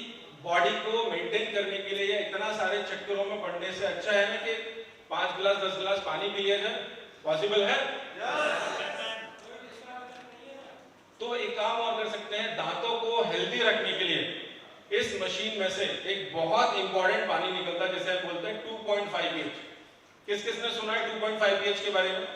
Speaker 1: बॉडी को मेंटेन करने के लिए इतना सारे चक्करों में पड़ने से अच्छा है ना कि 5 गिलास 10 गिलास पानी पी लिया जाए। पॉसिबल है? तो एक काम और कर सकते हैं, दांतों को हेल्दी रखने के लिए इस मशीन में से एक बहुत इंपॉर्टेंट पानी निकलता है, जैसे हम बोलते हैं 2.5 pH। किस किसने सुना है 2.5 pH के बारे में?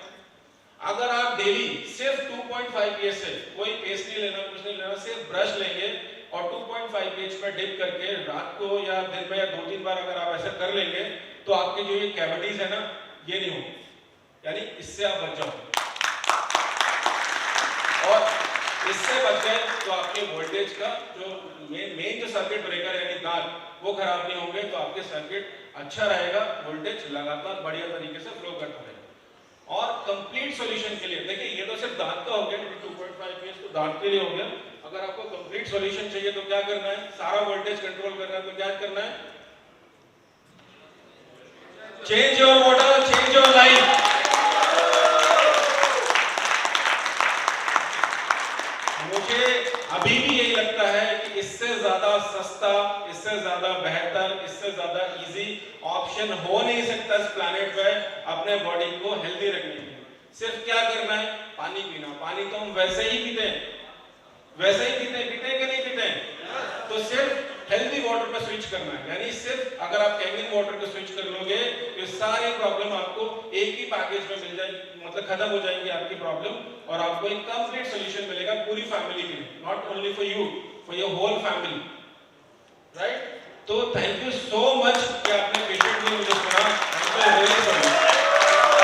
Speaker 1: अगर आप डेली सिर्फ 2.5 pH से, कोई पेस्ट नहीं लेना, कुछ नहीं लेना, सिर्फ ब्रश लेंगे और 2.5 pH में डिप करके रात को या दिन में या 2-3 बार अगर आप ऐसा कर लेंगे तो आपके जो ये कैविटीज है ना, ये नहीं होंगे, यानी इससे आप बच जाओगे। और इससे बच गए तो आपके वोल्टेज का जो मेन जो सर्किट ब्रेकर है यानी दांत, वो खराब नहीं होंगे, तो आपके सर्किट अच्छा रहेगा, वोल्टेज लगातार बढ़िया तरीके से फ्लो करता रहेगा। और कंप्लीट सॉल्यूशन के लिए देखिए, ये तो सिर्फ दांत का हो गया, 2.5 pH तो दांत के लिए हो गया। अगर आपको कंप्लीट सॉल्यूशन चाहिए तो क्या करना है, सारा वोल्टेज कंट्रोल करना है, तो क्या करना है, change your water, change your life. मुझे अभी भी यही लगता है कि इससे ज्यादा सस्ता, इससे ज्यादा बेहतर, इससे ज्यादा इजी ऑप्शन हो नहीं सकता इस प्लैनेट पे अपने बॉडी को हेल्दी रखने के लिए। सिर्फ क्या करना है, पानी पीना। पानी तो हम वैसे ही पीते हैं, पीते हैं कि नहीं पीते हैं? तो सिर्फ हेल्दी वाटर पे स्विच करना है, यानी सिर्फ अगर आप कैंगन वाटर पे स्विच कर लोगे तो सारी प्रॉब्लम आपको एक ही पैकेज में मिल जाएगी, मतलब खत्म हो जाएंगी आपकी प्रॉब्लम, और आपको एक कंप्लीट सॉल्यूशन मिलेगा पूरी फैमिली के लिए, not only for you, for your whole family, right? तो थैंक यू सो मच कि आपने पेशेंटली मुझे सुना।